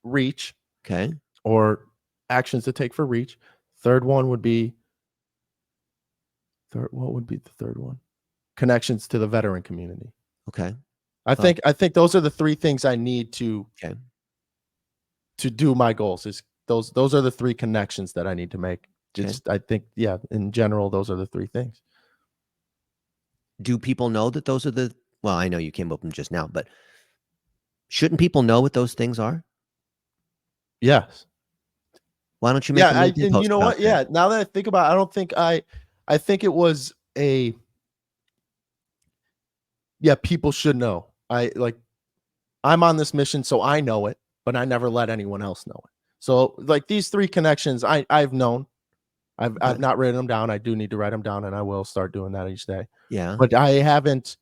reach, Okay. or actions to take for reach. Third one would be what would be the third one? Connections to the veteran community. Okay. I Well, think those are the three things I need okay. to do my goals. Is those are the three connections that I need to make. Okay. I think, yeah, in general, those are the three things. Do people know that those are the well, I know you came up with them just now, but shouldn't people know what those things are? Yes. Why don't you make Yeah, a I LinkedIn and you post know about what? that? Yeah, now that I think about it, I don't think I think it was a yeah, people should know. I'm on this mission, so I know it, but I never let anyone else know it. So, like, these three connections, I've known. I've Okay. not written them down. I do need to write them down, and I will start doing that each day. Yeah. But I haven't.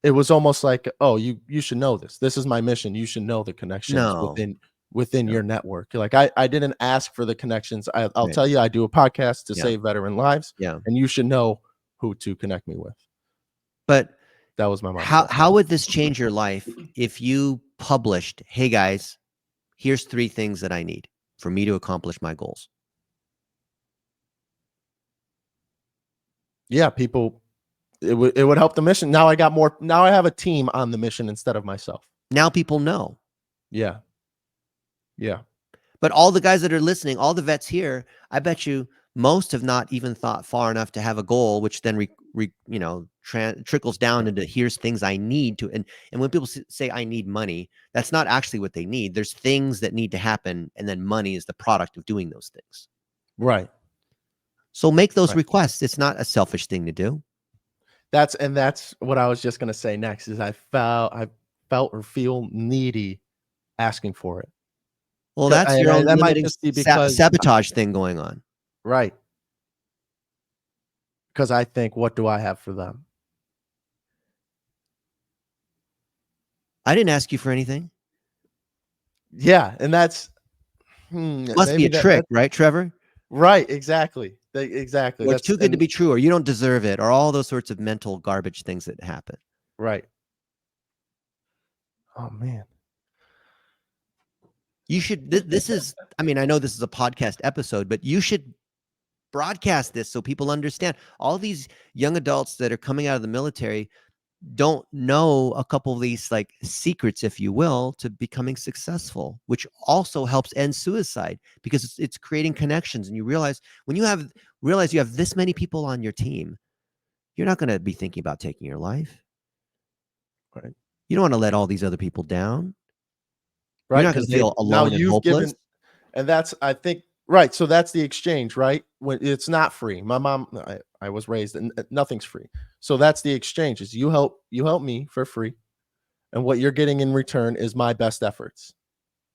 It was almost like, oh, you should know this. This is my mission. You should know the connections No. within No. your network. Like, I didn't ask for the connections. I'll Right. tell you, I do a podcast to Yeah. save veteran lives, Yeah. and you should know who to connect me with. But That was my how mindset. how would this change your life if you published, "Hey guys, here's 3 things that I need for me to accomplish my goals." Yeah, people. It would help the mission. Now I got more. Now I have a team on the mission instead of myself. Now people know. Yeah, yeah, But all the guys that are listening, all the vets here, I bet you most have not even thought far enough to have a goal, which then trickles down into here's things I need to. And when people say I need money, that's not actually what they need. There's things that need to happen, and then money is the product of doing those things. right, So make those right. requests. It's not a selfish thing to do. That's what I was just gonna say next. Is I felt or feel needy asking for it. Well, that's your own That might limiting just be because sabotage thing going on. right, because I think, what do I have for them? I didn't ask you for anything. Yeah, and that's Must be maybe a trick, that right, Trevor? right, exactly, exactly. Or it's That's too good to and be true, or you don't deserve it, or all those sorts of mental garbage things that happen. right. Oh man, You should this is I mean, I know this is a podcast episode, but you should broadcast this so people understand. All these young adults that are coming out of the military don't know a couple of these like secrets, if you will, to becoming successful, which also helps end suicide because it's creating connections. And you realize when you have this many people on your team, you're not going to be thinking about taking your life. right, You don't want to let all these other people down. You're right, not going because to they feel now alone and you've hopeless. given. And that's, I think, right. So that's the exchange, right? When it's not free. My mom, I was raised, and nothing's free. So that's the exchange. Is you help me for free, and what you're getting in return is my best efforts.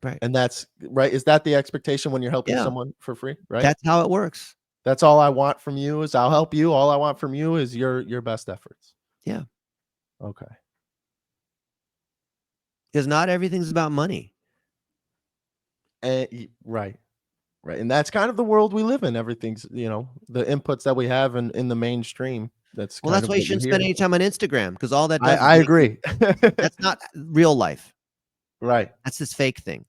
Right. And that's right. Is that the expectation when you're helping Yeah. someone for free? Right. That's how it works. That's all I want from you is I'll help you. All I want from you is your best efforts. Yeah. Okay. Because not everything's about money. And right. Right. And that's kind of the world we live in. Everything's, the inputs that we have in the mainstream. That's Well, kind that's of why you what you shouldn't spend hear. any time on Instagram because all that I, does is I make you agree. that's not real life. Right. That's this fake thing.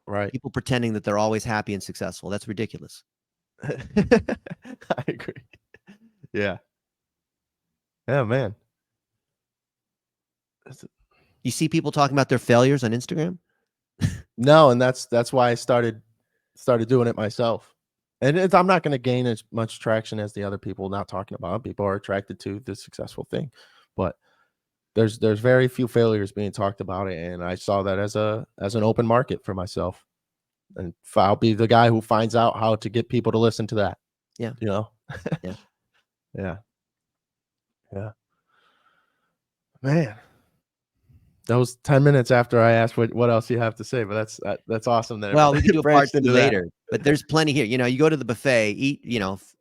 Right. People pretending that they're always happy and successful. That's ridiculous. I agree. Yeah. Yeah, man. You see people talking about their failures on Instagram? No, and that's why I started doing it myself. And I'm not going to gain as much traction as the other people not talking about it. People are attracted to the successful thing, but there's very few failures being talked about it, and I saw that as an open market for myself. And I'll be the guy who finds out how to get people to listen to that. Yeah. You know? Yeah. Yeah. Yeah. Man. That was 10 minutes after I asked what else you have to say, but that's awesome that Well, we could do it a part branched 2 into that. later, but there's plenty here. You go to the buffet, eat,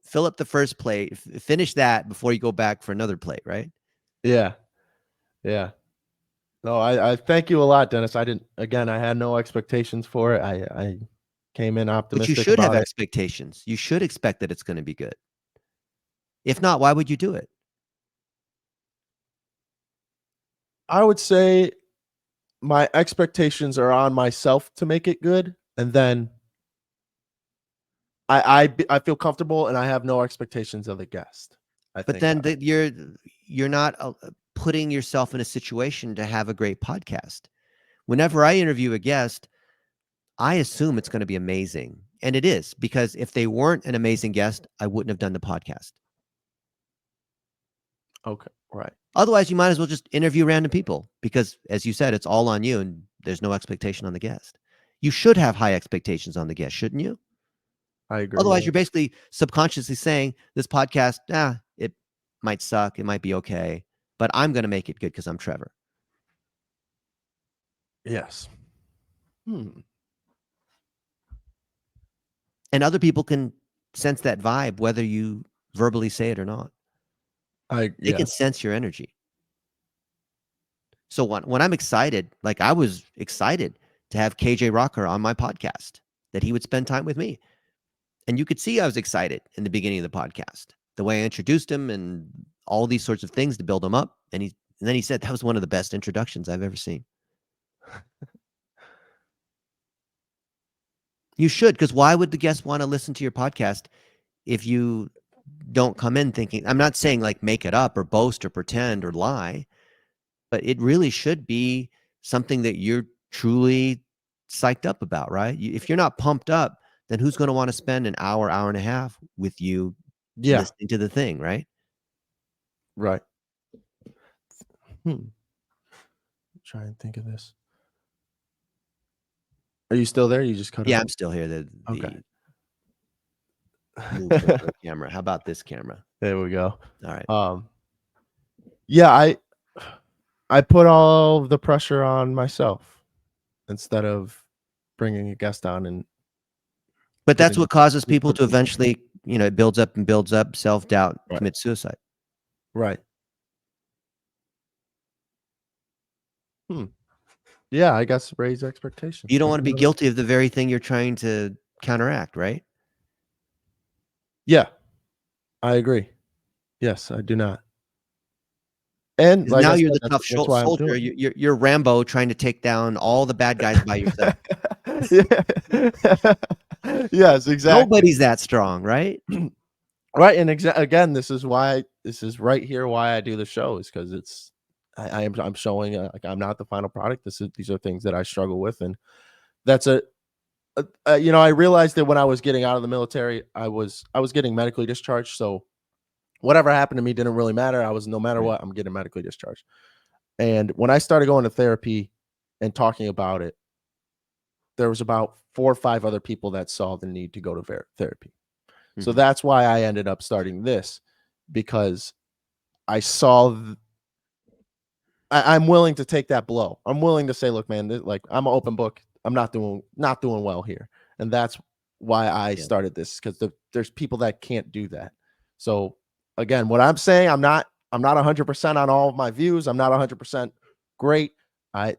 fill up the first plate, finish that before you go back for another plate, right? Yeah. Yeah. No, I thank you a lot, Dennis. I had no expectations for it. I came in But you optimistic should have about it. expectations. You should expect that it's going to be good. If not, why would you do it? I would say my expectations are on myself to make it good, and then I feel comfortable and I have no expectations of the guest. I But think then you're not putting yourself in a situation to have a great podcast. Whenever I interview a guest, I assume it's going to be amazing. And it is, because if they weren't an amazing guest, I wouldn't have done the podcast. Okay. Right. Otherwise, you might as well just interview random people, because, as you said, it's all on you and there's no expectation on the guest. You should have high expectations on the guest, shouldn't you? I agree. Otherwise, Yeah. you're basically subconsciously saying this podcast, it might suck, it might be okay, but I'm going to make it good because I'm Trevor. Yes. And other people can sense that vibe, whether you verbally say it or not. They can sense your energy. So when I'm excited, like I was excited to have KJ Rocker on my podcast, that he would spend time with me. And you could see I was excited in the beginning of the podcast, the way I introduced him and all these sorts of things to build him up. And then he said that was one of the best introductions I've ever seen. You should, because why would the guest want to listen to your podcast if you don't come in thinking, I'm not saying like make it up or boast or pretend or lie, but it really should be something that you're truly psyched up about, right? If you're not pumped up, then who's going to want to spend an hour, hour and a half with you listening to the thing, right? Right. Try and think of this. Are you still there? You just cut Yeah, off? I'm still here. Okay. Move the other camera. How about this camera? There we go. All right. Yeah, I put all the pressure on myself instead of bringing a guest on, but that's what causes people to eventually, it builds up and builds up, self-doubt, commit suicide. Right. Yeah, I guess raise expectations. You don't want to be guilty of the very thing you're trying to counteract, right? Yeah, I agree. Yes, I do not. And like now I you're said, the tough that's why I'm soldier. doing it. You're Rambo trying to take down all the bad guys by yourself. Yes, exactly. Nobody's that strong, right? Right, and again, this is right here why I do the show, is because I'm showing like I'm not the final product. These are things that I struggle with, and that's I realized that when I was getting out of the military, I was getting medically discharged, so whatever happened to me didn't really matter. No matter what, I'm getting medically discharged. And when I started going to therapy and talking about it, there was about 4 or 5 other people that saw the need to go to therapy. So that's why I ended up starting this, because I saw I'm willing to take that blow. I'm willing to say, look, man, like I'm an open book. I'm not doing well here. And that's why I started this, because there's people that can't do that. So again, what I'm saying, I'm not 100% on all of my views. I'm not 100% great.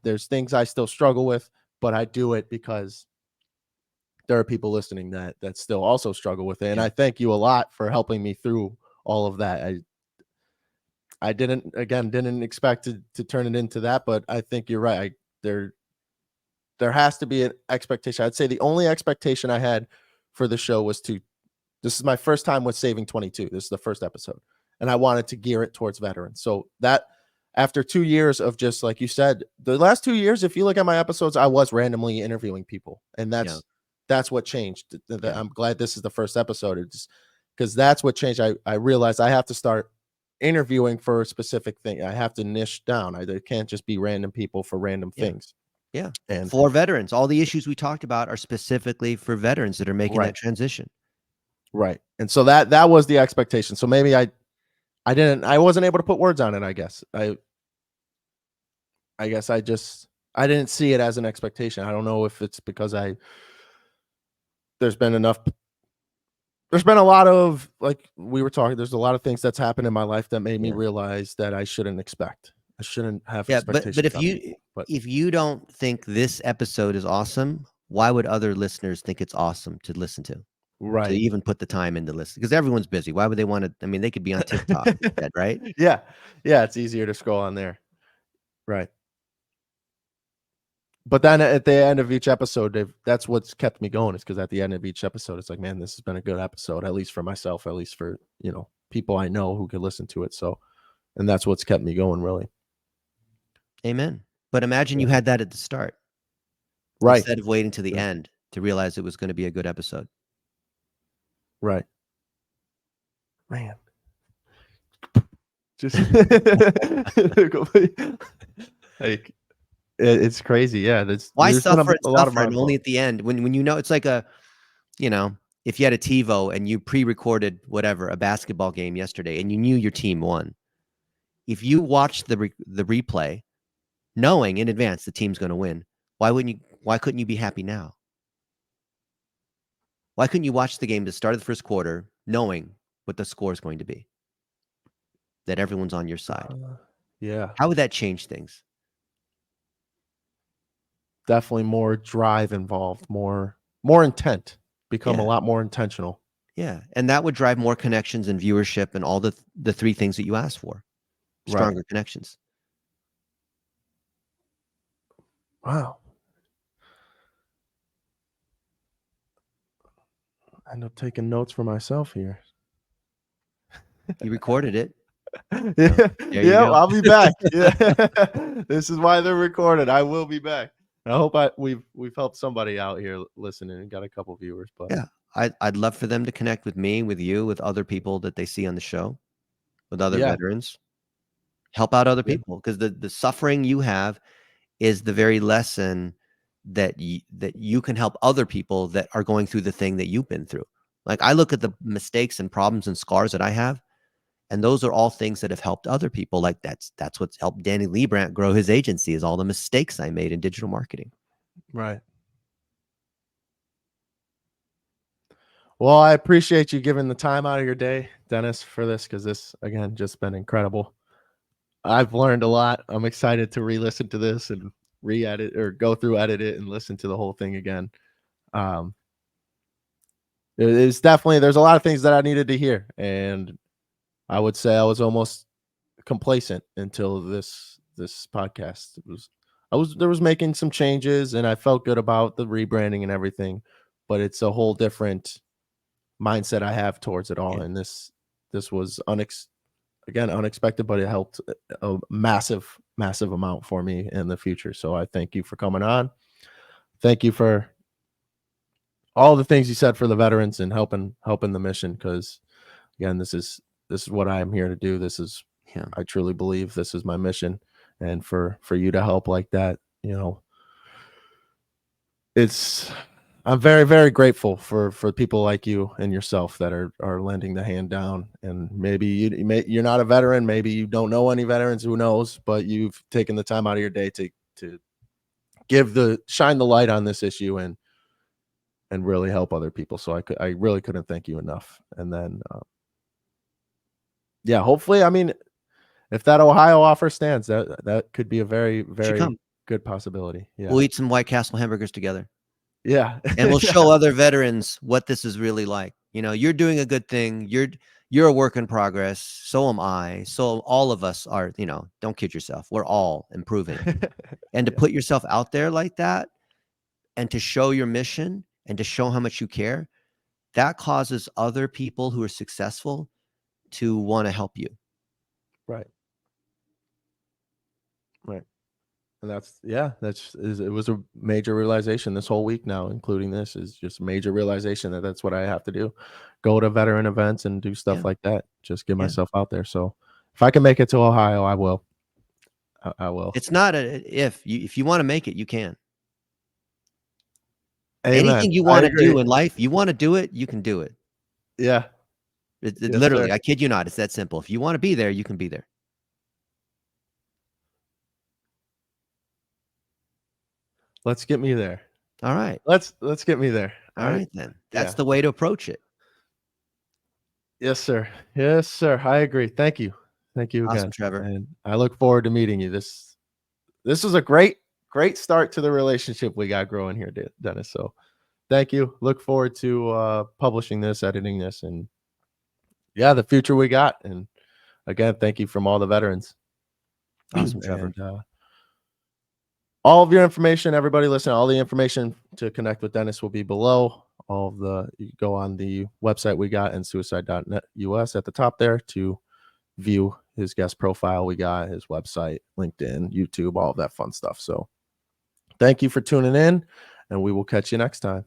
There's things I still struggle with, but I do it because there are people listening that still also struggle with it. And I thank you a lot for helping me through all of that. I didn't expect to turn it into that, but I think you're right. There has to be an expectation. I'd say the only expectation I had for the show was this is my first time with Saving 22. This is the first episode, and I wanted to gear it towards veterans. So that after 2 years of, just like you said, the last 2 years, if you look at my episodes, I was randomly interviewing people, and that's what changed. I'm glad this is the first episode. It's because that's what changed. I realized I have to start interviewing for a specific thing. I have to niche down. There can't just be random people for random things. Yeah. And for veterans, all the issues we talked about are specifically for veterans that are making that transition. Right. And so that was the expectation. So maybe I wasn't able to put words on it, I guess. I didn't see it as an expectation. I don't know if it's because there's been a lot of, like we were talking, there's a lot of things that's happened in my life that made me realize that I shouldn't expect. I shouldn't have expectations. But if you don't think this episode is awesome, why would other listeners think it's awesome to listen to? Right. To even put the time in to listen, because everyone's busy. Why would they want to? I mean, they could be on TikTok instead, right? Yeah. Yeah. It's easier to scroll on there. Right. But then at the end of each episode, that's what's kept me going, is because at the end of each episode, it's like, man, this has been a good episode, at least for myself, at least for, people I know who could listen to it. So And that's what's kept me going, really. Amen. But imagine you had that at the start Right. instead of waiting to the Right. end to realize it was going to be a good episode. Right. Man. Just like it's crazy. Yeah. Why There's been suffer and a lot of suffer and only mind-blowing. at the end when you know it's like a, you know, if you had a TiVo and you pre-recorded whatever, a basketball game yesterday and you knew your team won. If you watched the replay knowing in advance the team's going to win, why couldn't you be happy now? Why couldn't you watch the game to start of the first quarter knowing what the score is going to be? That everyone's on your side. Yeah. How would that change things? Definitely more drive involved, more intent, become a Yeah. lot more intentional. Yeah. And that would drive more connections and viewership and all the three things that you asked for. Stronger connections. Wow. I end up taking notes for myself here. You recorded it. Yeah, There you go. I'll be back. Yeah. This is why they're recorded. I will be back. I hope we've helped somebody out here listening and got a couple viewers. But Yeah. I'd love for them to connect with me, with you, with other people that they see on the show, with other yeah, veterans. Help out other yeah, people because the suffering you have is the very lesson that you can help other people that are going through the thing that you've been through. Like I look at the mistakes and problems and scars that I have, and those are all things that have helped other people. Like that's what's helped Danny Liebrandt grow his agency is all the mistakes I made in digital marketing. right. Well, I appreciate you giving the time out of your day, Dennis, for this because this again just been incredible. I've learned a lot. I'm excited to re-listen to this and re-edit or go through, edit it, and listen to the whole thing again. It's definitely there's a lot of things that I needed to hear, and I would say I was almost complacent until this podcast. I was making some changes, and I felt good about the rebranding and everything, but it's a whole different mindset I have towards it all, Yeah. and this was unexpected, but it helped a massive amount for me in the future. So I thank you for coming on. Thank you for all the things you said for the veterans and helping the mission. Because again, this is what I am here to do. This is I truly believe this is my mission, and for you to help like that, I'm very, very grateful for people like you and yourself that are lending the hand down. And maybe you're not a veteran, maybe you don't know any veterans, who knows, but you've taken the time out of your day to shine the light on this issue and really help other people. So I really couldn't thank you enough. And then yeah, hopefully, I mean, if that Ohio offer stands, that could be a very, very good possibility. Yeah. We'll eat some White Castle hamburgers together. Yeah. And we'll show other veterans what this is really like. You're doing a good thing. You're a work in progress. So am I. So all of us are, don't kid yourself. We're all improving. And to put yourself out there like that and to show your mission and to show how much you care, that causes other people who are successful to want to help you. Right. Right. And it was a major realization this whole week now, including this is just a major realization that that's what I have to do. Go to veteran events and do stuff like that. Just get myself out there. So if I can make it to Ohio, I will. I will. It's not if you want to make it, you can. Amen. Anything you want to do in life, you want to do it, you can do it. Yeah. Yes, literally, sir. I kid you not. It's that simple. If you want to be there, you can be there. Let's get me there. All right. Let's get me there. All right, then. That's the way to approach it. Yes, sir. Yes, sir. I agree. Thank you. Thank you again, awesome, Trevor. And I look forward to meeting you. This was a great start to the relationship we got growing here, Dennis. So thank you. Look forward to publishing this, editing this, and the future we got. And again, thank you from all the veterans. Awesome, Trevor. And, all of your information, everybody listen, all the information to connect with Dennis will be below. You go on the website we got and suicide.net US at the top there to view his guest profile we got, his website, LinkedIn, YouTube, all of that fun stuff. So thank you for tuning in, and we will catch you next time.